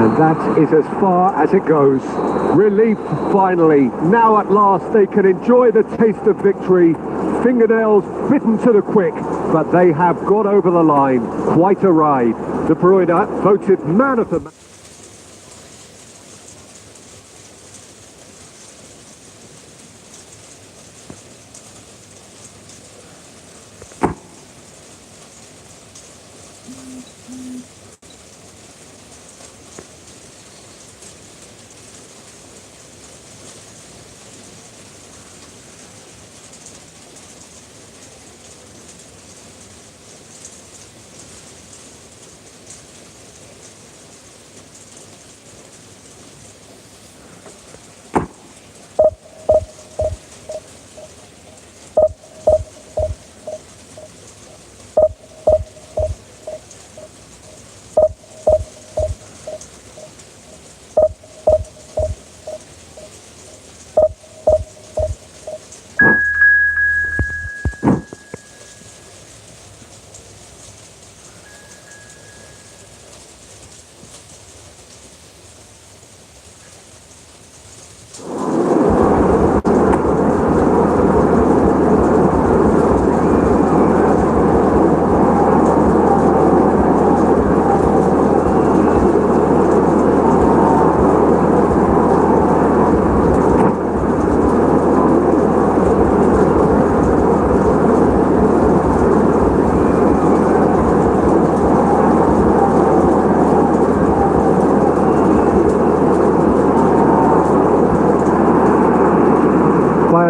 And that is as far as it goes. Relief finally. Now at last they can enjoy the taste of victory. Fingernails bitten to the quick, but they have got over the line. Quite a ride. De Bruyne voted man of the match.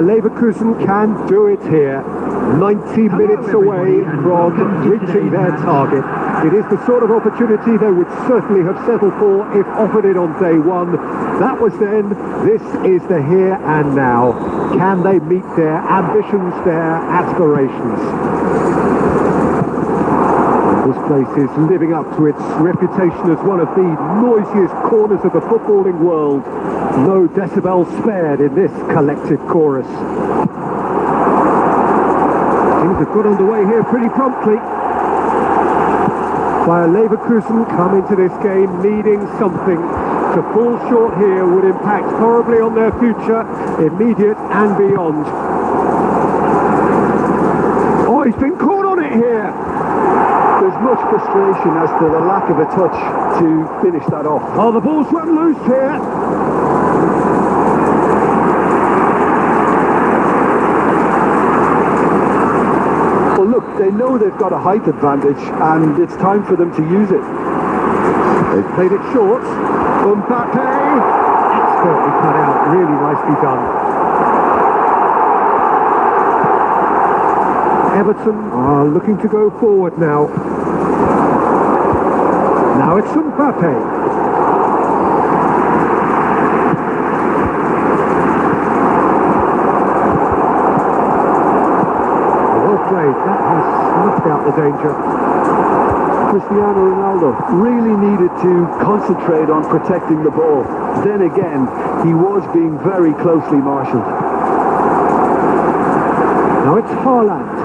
Leverkusen can do it here. 90 minutes away from reaching their target. It is the sort of opportunity they would certainly have settled for if offered it on day one. That was then. This is the here and now. Can they meet their ambitions, their aspirations? This place is living up to its reputation as one of the noisiest corners of the footballing world. No decibel spared in this collective chorus. Things have got underway here pretty promptly. Bayer Leverkusen come into this game needing something. To fall short here would impact horribly on their future, immediate and beyond. Oh, he's been caught on it here! There's much frustration as to the lack of a touch to finish that off. Oh, the ball's run loose here. Well, look, they know they've got a height advantage, and it's time for them to use it. They've played it short. Mbappe! Expertly cut out. Really nicely done. Everton are looking to go forward now. Now it's Mbappe. Well played. That has snuffed out the danger. Cristiano Ronaldo really needed to concentrate on protecting the ball. Then again, he was being very closely marshalled. Now it's Haaland.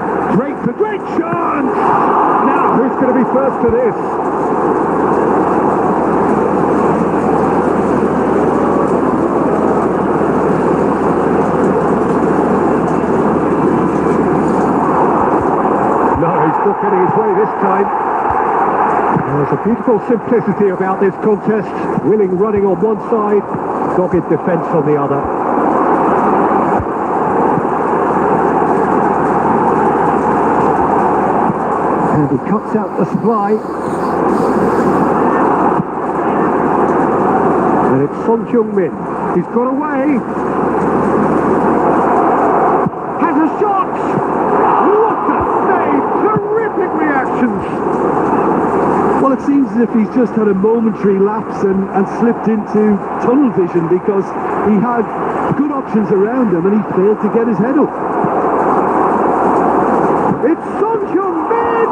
A great chance! Now, who's going to be first to this? No, he's not getting his way this time. There's a beautiful simplicity about this contest. Willing running on one side, dogged defence on the other. And he cuts out the supply. And it's Son Heung-min. He's got away. Has a shot! What a save! Terrific reactions! Well, it seems as if he's just had a momentary lapse and slipped into tunnel vision, because he had options around him, and he failed to get his head up. It's Son Heung-min!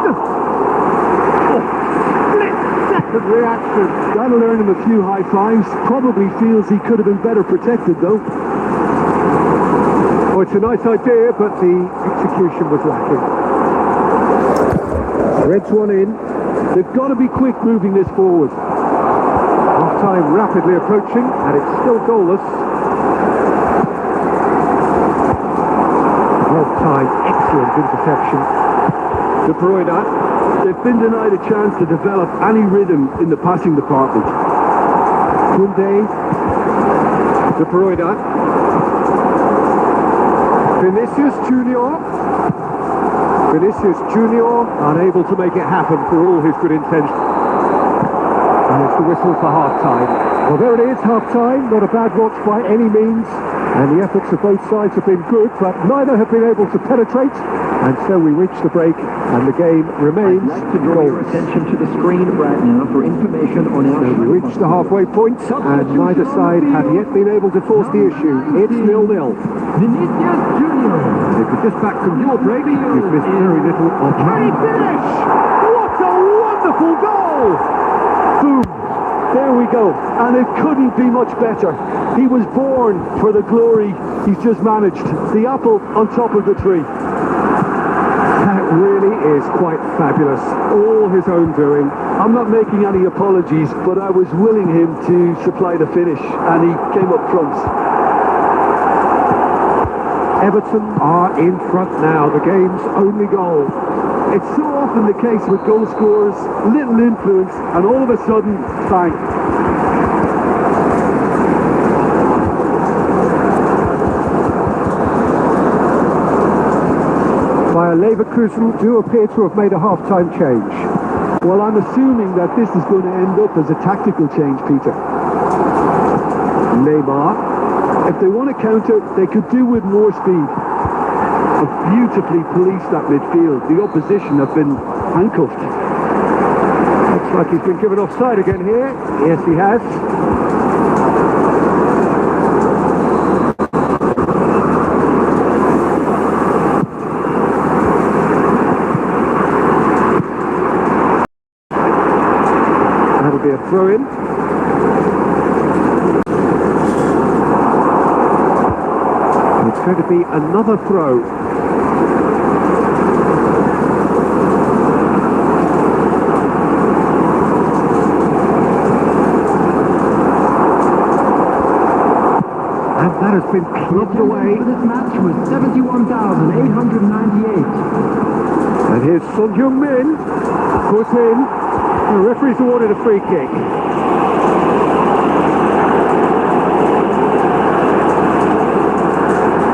Oh, split-second reaction. That'll earn him a few high fives. Probably feels he could have been better protected, though. Oh, it's a nice idea, but the execution was lacking. Reds one in. They've got to be quick moving this forward. Half-time rapidly approaching, and it's still goalless. Half-time, excellent interception. De Bruyne, they've been denied a chance to develop any rhythm in the passing department. Koundé. De Bruyne. Vinicius Junior, unable to make it happen for all his good intentions. And it's the whistle for half-time. Well, there it is, half-time. Not a bad watch by any means. And the efforts of both sides have been good, but neither have been able to penetrate. And so we reach the break, and the game remains I'd like to draw your attention to the screen right now for information on our... So we reach the halfway point, and neither side have yet been able to force the issue. It's 0-0. Vinicius Junior. If you're just back from your break, you've missed very little of... Can he finish? What a wonderful goal! Boom! There we go. And it couldn't be much better. He was born for the glory he's just managed. The apple on top of the tree. That really is quite fabulous. All his own doing. I'm not making any apologies, but I was willing him to supply the finish, and he came up front. Everton are in front now, the game's only goal. It's so often the case with goal scorers, little influence, and all of a sudden, bang. Bayer Leverkusen do appear to have made a half-time change. Well, I'm assuming that this is going to end up as a tactical change, Peter. Neymar. If they want to counter, they could do with more speed. But beautifully policed that midfield. The opposition have been handcuffed. Looks like he's been given offside again here. Yes, he has. That'll be a throw-in. It's going to be another throw. And that has been clubbed away. For this match was 71,898. And here's Son Heung-min. Put in. The referee's awarded a free kick.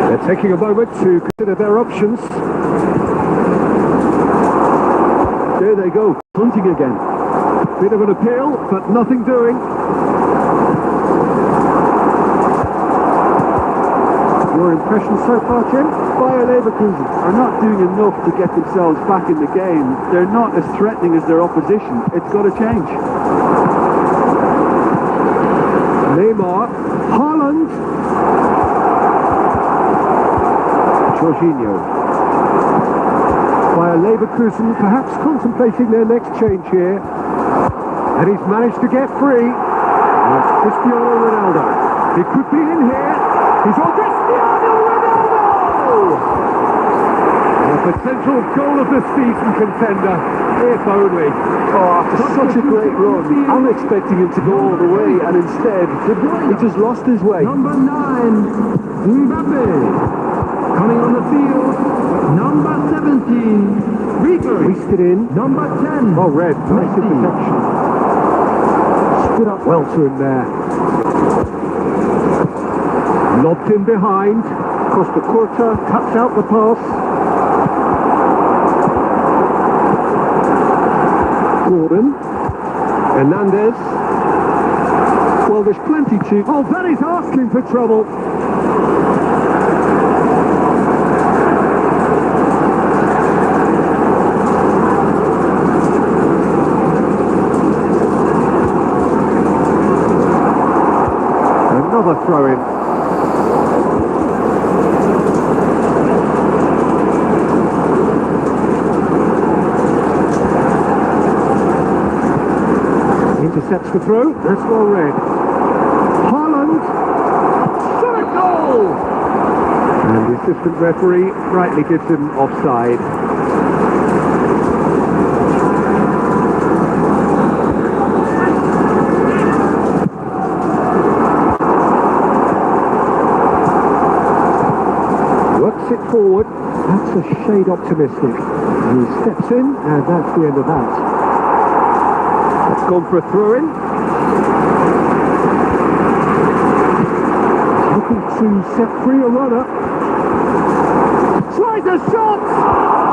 They're taking a moment to consider their options. There they go, hunting again. Bit of an appeal, but nothing doing. Your impression so far, Jim? Bayer Leverkusen are not doing enough to get themselves back in the game. They're not as threatening as their opposition. It's got to change. Neymar. Haaland. Jorginho. Bayer Leverkusen perhaps contemplating their next change here. And he's managed to get free. That's Cristiano Ronaldo. He could be in here. He's on Cristiano Ronaldo! A potential goal of the season contender, if only. Oh, after such a great run, I'm expecting him to go all the way, and instead, he just lost his way. Number 9, Mbappe. Coming on the field, number 17, Ribery. Wasted in. Number 10. Oh, red. Nice interception. Stood up well to him there. Lobbed in behind. Costa Curta cuts out the pass. Gordon. Hernandez. Well, there's plenty to... Oh, that is asking for trouble. Another throw-in. sets the throw. That's well read. Haaland. Shot a goal! And the assistant referee rightly gives him offside. Works it forward. That's a shade optimistic. He steps in, and that's the end of that. It's gone for a throw-in. Looking to set free a runner. Tries a shot!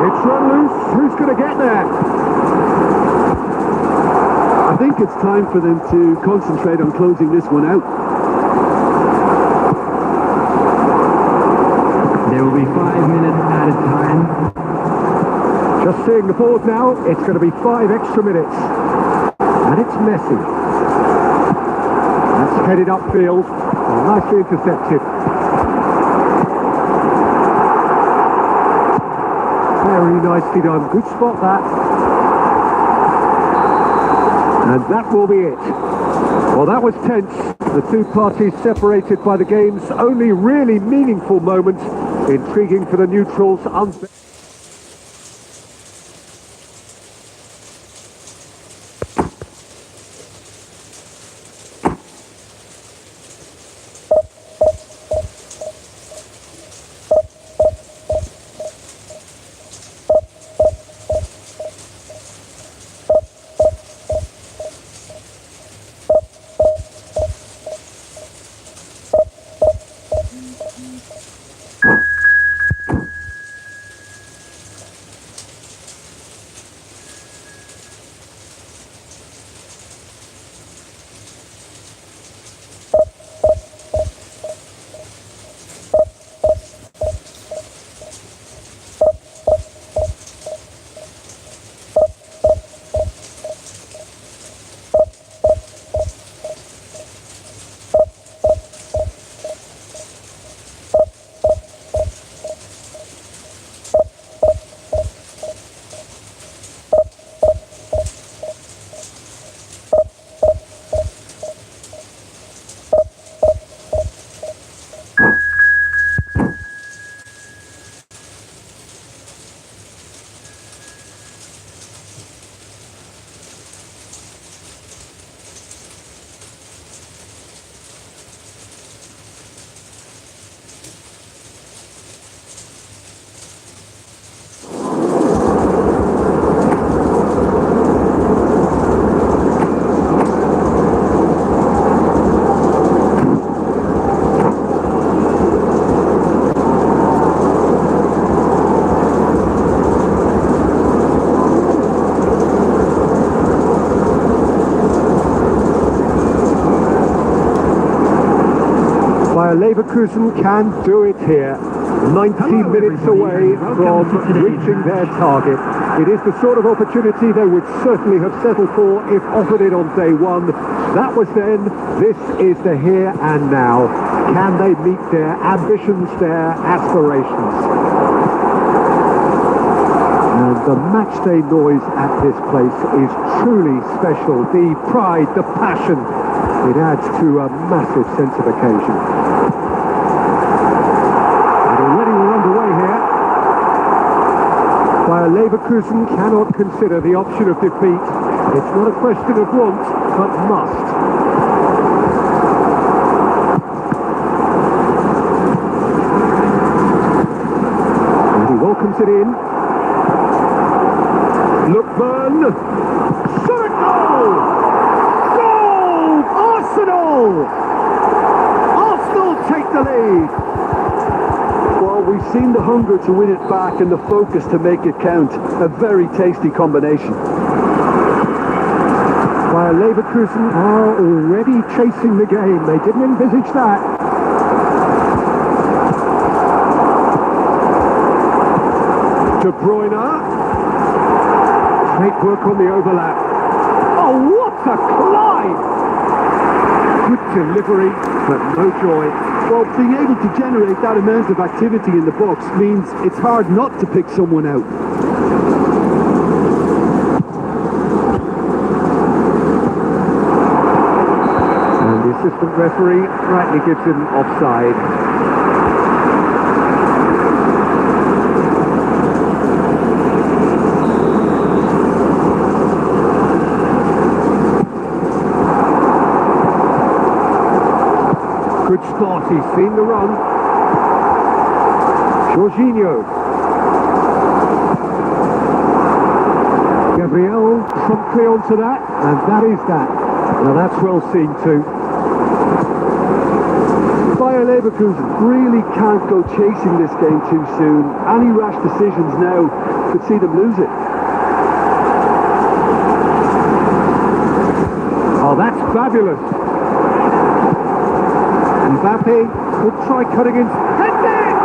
It's run loose. Who's going to get there? I think it's time for them to concentrate on closing this one out. There will be 5 minutes added time. Just seeing the board now, it's going to be 5 extra minutes. And it's Messi. That's headed upfield. Nicely intercepted. Very nicely done. Good spot, that. And that will be it. Well, that was tense. The two parties separated by the game's only really meaningful moment. Intriguing for the neutrals. Leverkusen can do it here. 90 minutes away from reaching their target. It is the sort of opportunity they would certainly have settled for if offered it on day one. That was then. This is the here and now. Can they meet their ambitions, their aspirations? And the matchday noise at this place is truly special. The pride, the passion, it adds to a massive sense of occasion. While Leverkusen cannot consider the option of defeat, it's not a question of want, but must. And he welcomes it in. Lookburn. Shot! Goal! Goal! Arsenal! Arsenal take the lead. Well, we've seen the hunger to win it back and the focus to make it count. A very tasty combination. While Leverkusen are already chasing the game. They didn't envisage that. De Bruyne. Great work on the overlap. Oh, what a climb! Good delivery, but no joy. Well, being able to generate that amount of activity in the box means it's hard not to pick someone out. assistant referee rightly gives him offside. Good spot, he's seen the run. Jorginho. Gabriel promptly onto that, and that is that. Now that's well seen too. Bayer Leverkusen really can't go chasing this game too soon. Any rash decisions now could see them lose it. Oh, that's fabulous. Mbappe could try cutting in. Head it!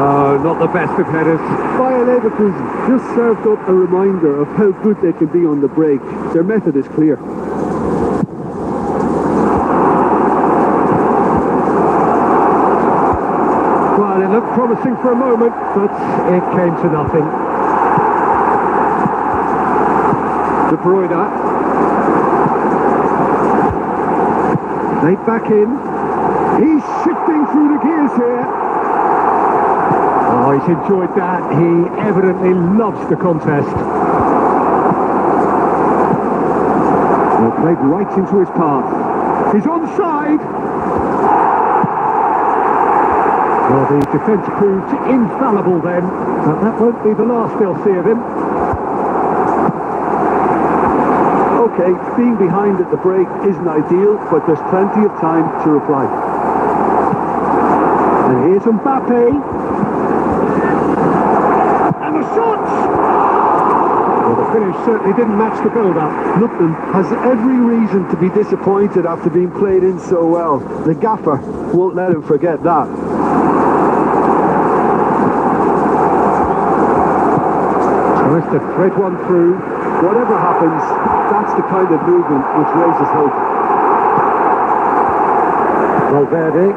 No, not the best of headers. Bayer Leverkusen just served up a reminder of how good they can be on the break. Their method is clear. Well, it looked promising for a moment, but it came to nothing. De Bruyne. Laid back in. He's shifting through the gears here. Oh, he's enjoyed that. He evidently loves the contest. Well, played right into his path. He's onside. Well, the defence proved infallible then, but that won't be the last they'll see of him. Okay, being behind at the break isn't ideal, but there's plenty of time to reply. And here's Mbappe. And the shot! Well, the finish certainly didn't match the build-up. Lupton has every reason to be disappointed after being played in so well. The gaffer won't let him forget that. Tries to thread one through. Whatever happens, that's the kind of movement which raises hope. Valverde.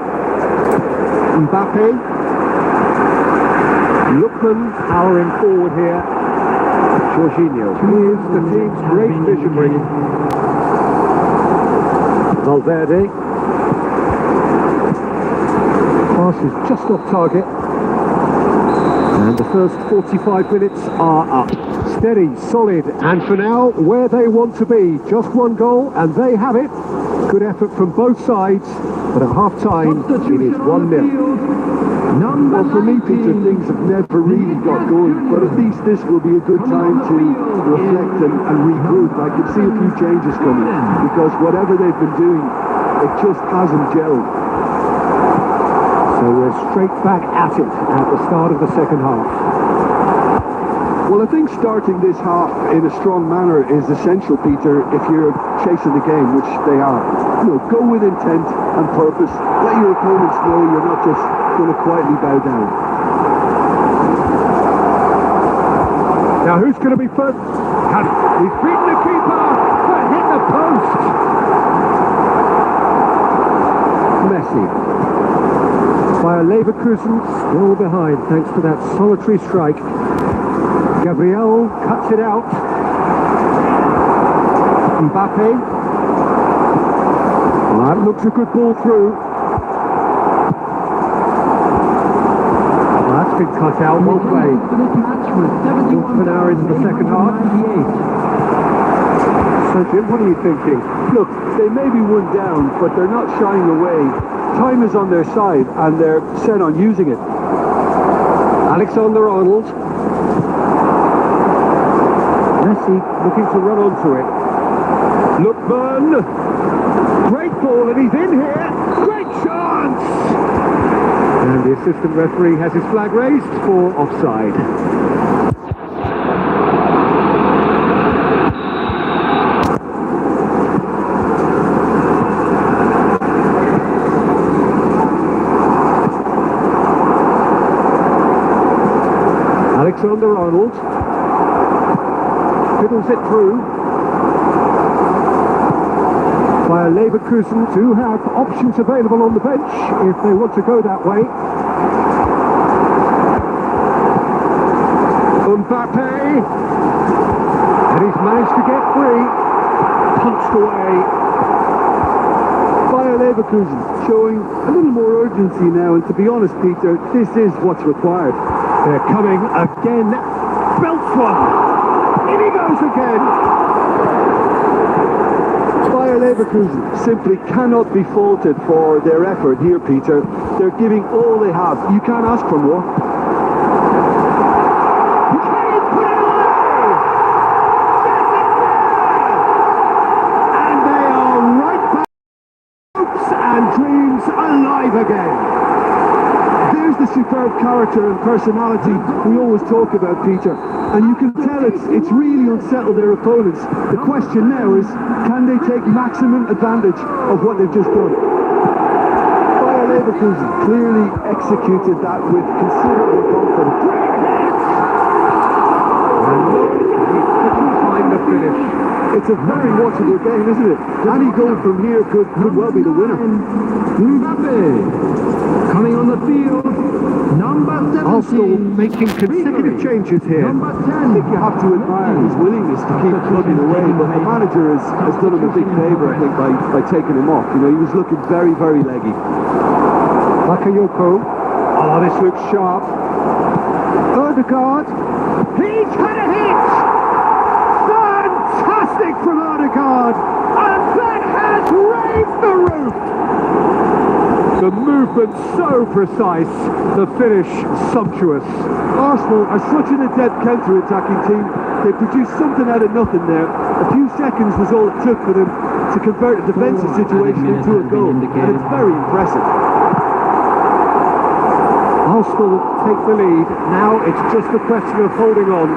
Mbappe. Lookman powering forward here. Jorginho. Here's the team's great visionary. Valverde. Pass is just off target. And the first 45 minutes are up. Steady, solid, and for now, where they want to be. Just one goal, and they have it. Good effort from both sides, but at half-time, it is 1-0. Well, for me, Peter, things have never really got going, but at least this will be a good time to reflect and regroup. I can see a few changes coming, because whatever they've been doing, it just hasn't gelled. So we're straight back at it at the start of the second half. Well, I think starting this half in a strong manner is essential, Peter, if you're chasing the game, which they are. You know, go with intent and purpose. Let your opponents know you're not just going to quietly bow down. Now, who's going to be first? He's beaten the keeper, but hit the post. Messi. Bayer Leverkusen still behind, thanks to that solitary strike. Gabriel cuts it out. Mbappe. Well, that looks a good ball through. Well, that's been cut out, well played. Quarter of an hour into the second half. So Jim, what are you thinking? Look, they may be one down, but they're not shying away. Time is on their side, and they're set on using it. Alexander-Arnold. Messi looking to run onto it. Lookman. Great ball, and he's in here. Great chance! And the assistant referee has his flag raised for offside. Alexander-Arnold fiddles it through. Bayer Leverkusen do have options available on the bench if they want to go that way. Mbappe, and he's managed to get free. Punched away. Bayer Leverkusen showing a little more urgency now, and to be honest, Peter, this is what's required. They're coming again. Belts one. In he goes again. Bayer Leverkusen simply cannot be faulted for their effort here, Peter. They're giving all they have. You can't ask for more. Dreams alive again. There's the superb character and personality we always talk about, Peter. And you can tell it's really unsettled their opponents. The question now is, can they take maximum advantage of what they've just done? Bayer Leverkusen clearly executed that with considerable confidence. And look, he couldn't find the finish. It's a very watchable game, isn't it? Any goal from here could well be the winner. Mbappe coming on the field. Number 17. Arsenal making consecutive changes here. Number I 10. think you have to admire his willingness to keep plugging away, but the manager has done him a big favour, I think, by taking him off. You know, he was looking very, very leggy. Bakayoko. Oh, this looks sharp. Odegaard. He's had a hit! Fantastic from Odegaard! And that has raised the roof! The movement so precise, the finish sumptuous. Arsenal are such an adept counter-attacking team. They produced something out of nothing there. A few seconds was all it took for them to convert a defensive situation into a goal, and it's very impressive. Arsenal take the lead. Now it's just a question of holding on.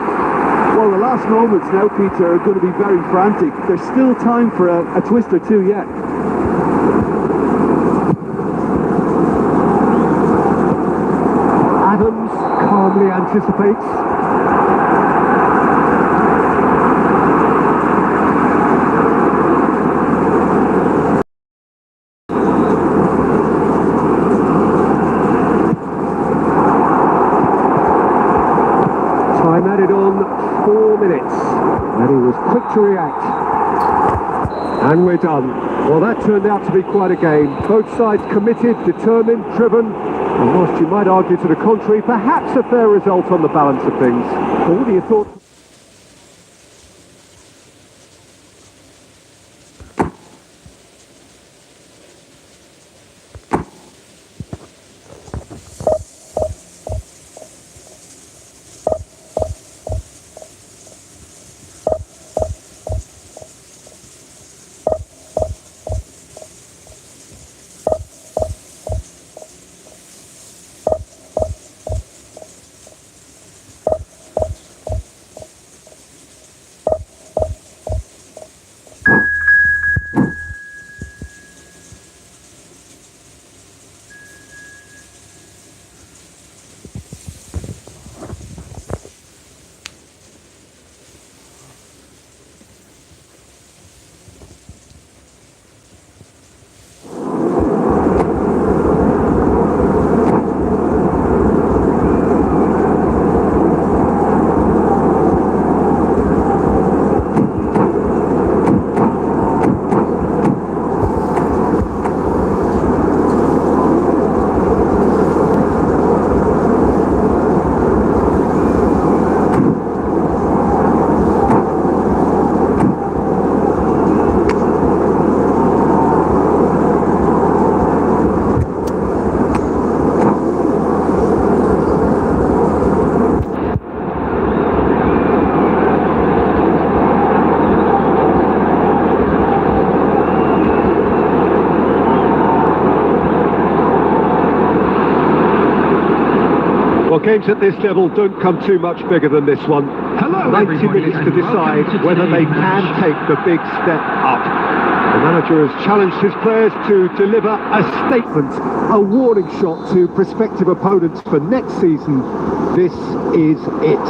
Well, the last moments now, Peter, are going to be very frantic. There's still time for a twist or two yet. Adams calmly anticipates. Time added on 4 minutes, and he was quick to react. And we're done. Well, that turned out to be quite a game. Both sides committed, determined, driven, and whilst you might argue to the contrary, perhaps a fair result on the balance of things. What do you thought? Well, games at this level don't come too much bigger than this one. Hello, 90 everybody, minutes to and welcome decide to whether they today's can match. take the big step up. The manager has challenged his players to deliver a statement, a warning shot to prospective opponents for next season. This is it.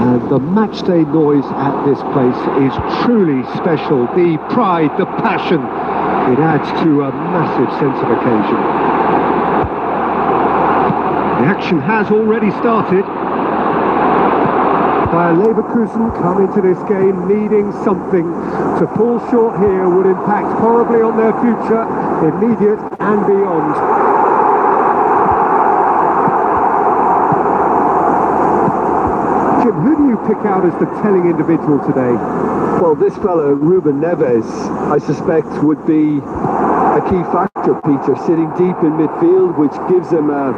And the matchday noise at this place is truly special. The pride, the passion, it adds to a massive sense of occasion. The action has already started. Bayer Leverkusen come into this game needing something. To fall short here would impact horribly on their future, immediate and beyond. Jim, who do you pick out as the telling individual today? Well, this fella, Ruben Neves, I suspect would be a key factor, Peter, sitting deep in midfield, which gives him a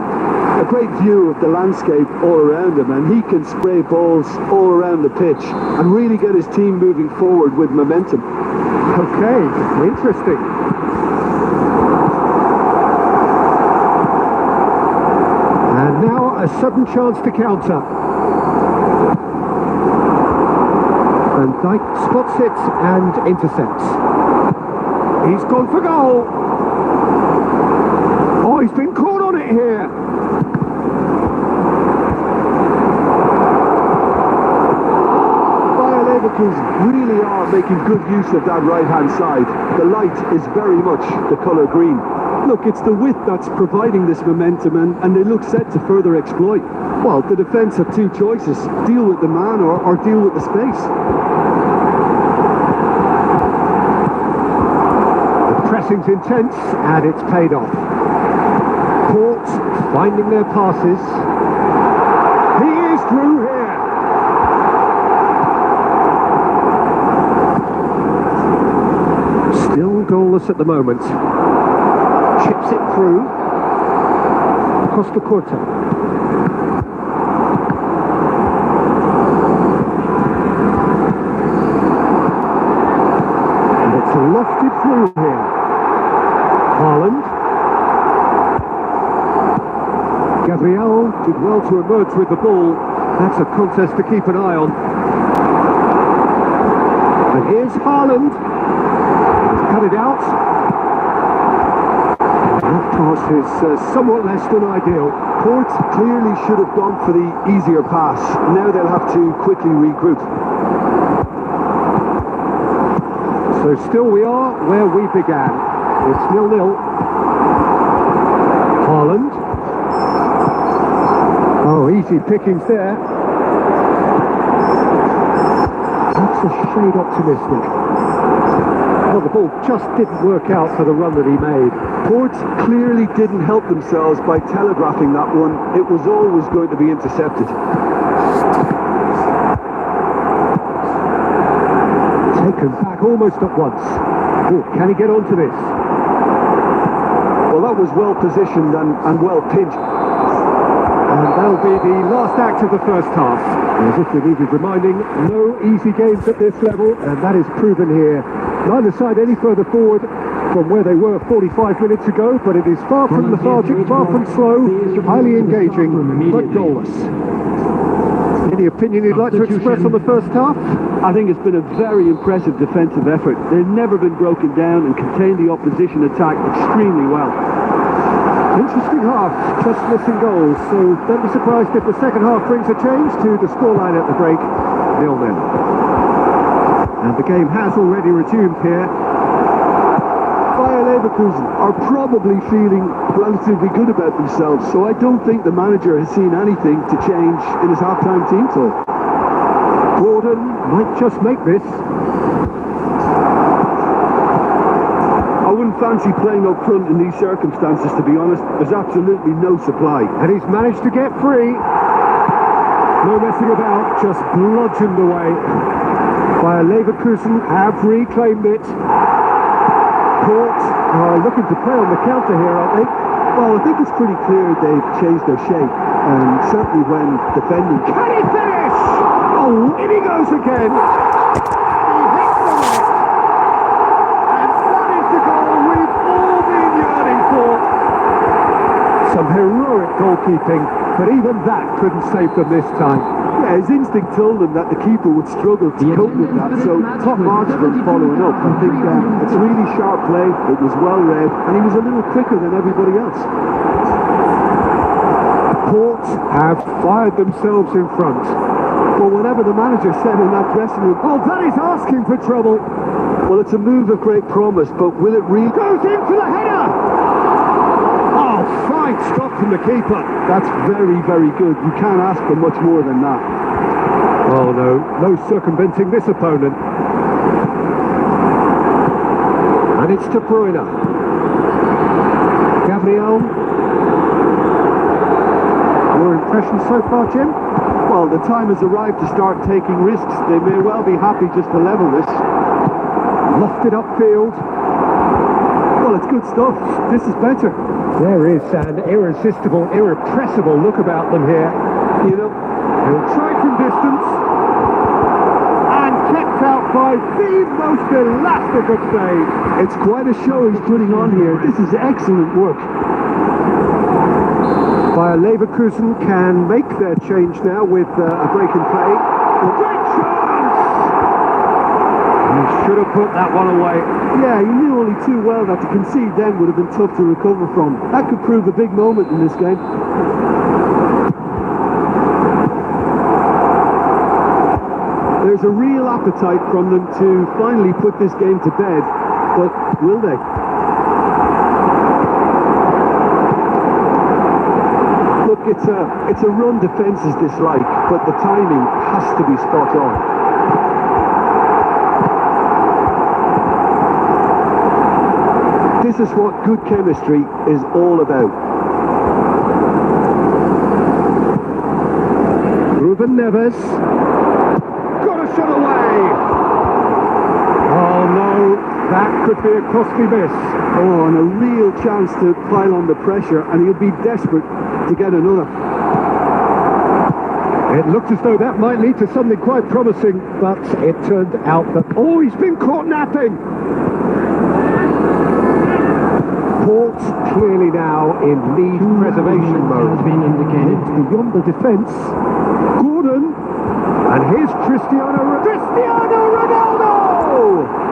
great view of the landscape all around him, and he can spray balls all around the pitch and really get his team moving forward with momentum. Okay, interesting. And now a sudden chance to counter. Van Dijk spots it and intercepts. He's gone for goal. Oh, he's been caught on it here. Bayer Leverkusen really are making good use of that right-hand side. The light is very much the colour green. Look, it's the width that's providing this momentum, and they look set to further exploit. Well, the defence have two choices: deal with the man or deal with the space. Pressing's intense, and it's paid off. Port finding their passes. He is through here. Still goalless at the moment. Chips it through. Costa Curta. And it's lofted through here. Haaland. Gabriel did well to emerge with the ball. That's a contest to keep an eye on. And here's Haaland. Cut it out. That pass is somewhat less than ideal. Port clearly should have gone for the easier pass. Now they'll have to quickly regroup. So still we are where we began. It's 0-0. Haaland. Oh, easy pickings there. That's a shade optimistic. Well, the ball just didn't work out for the run that he made. Port clearly didn't help themselves by telegraphing that one. It was always going to be intercepted. Taken back almost at once. Oh, can he get onto this? Well, that was well positioned and well pinched. And that'll be the last act of the first half. As if we needed reminding, no easy games at this level, and that is proven here. Neither side any further forward from where they were 45 minutes ago, but it is far from lethargic, far from slow, highly engaging, but goalless. Any opinion you'd like to express on the first half? I think it's been a very impressive defensive effort. They've never been broken down and contained the opposition attack extremely well. Interesting half, just missing goals, so don't be surprised if the second half brings a change to the scoreline at the break, 0-0. And the game has already resumed here. Bayer Leverkusen are probably feeling relatively good about themselves, so I don't think the manager has seen anything to change in his half-time team talk. Gordon might just make this. I wouldn't fancy playing up front in these circumstances, to be honest. There's absolutely no supply. And he's managed to get free. No messing about, just bludgeoned away. Bayer Leverkusen have reclaimed it. Port are looking to play on the counter here, aren't they? Well, I think it's pretty clear they've changed their shape, and certainly when defending. Can he finish? Oh, in he goes again. He hits the net. And that is the goal we've all been yearning for. Some heroic goalkeeping, but even that couldn't save them this time. Yeah, his instinct told him that the keeper would struggle to cope with that, so top marks for him following up. I think it's really sharp play, it was well read, and he was a little quicker than everybody else. Port have fired themselves in front. Well, whatever the manager said in that dressing room, Oh, that is asking for trouble. well, it's a move of great promise, but will it really... Goes in for the header. Oh, fine stop from the keeper. That's very, very good. You can't ask for much more than that. Oh no circumventing this opponent. And it's De Bruyne. Gabriel. Your impression so far, Jim? Well, the time has arrived to start taking risks. They may well be happy just to level this. Lofted upfield. Well, it's good stuff. This is better. There is an irresistible, irrepressible look about them here. You know, He'll try from distance. And kept out by the most elastic of saves. it's quite a show he's putting on here. This is excellent work. Bayer Leverkusen can make their change now with a break in play. A great chance! He should have put that one away. Yeah, he knew only too well that to concede then would have been tough to recover from. That could prove a big moment in this game. There's a real appetite from them to finally put this game to bed, but will they? Look, it's a run defences dislike, but the timing has to be spot on. This is what good chemistry is all about. Ruben Neves. Got a shot away! Oh no, that could be a costly miss. Oh, and a real chance to pile on the pressure, and he'll be desperate to get another. It looked as though that might lead to something quite promising, but it turned out that... Oh, he's been caught napping! Port clearly now in lead preservation mode. Has been indicated. Beyond the defence. Gordon. And here's Cristiano Ronaldo!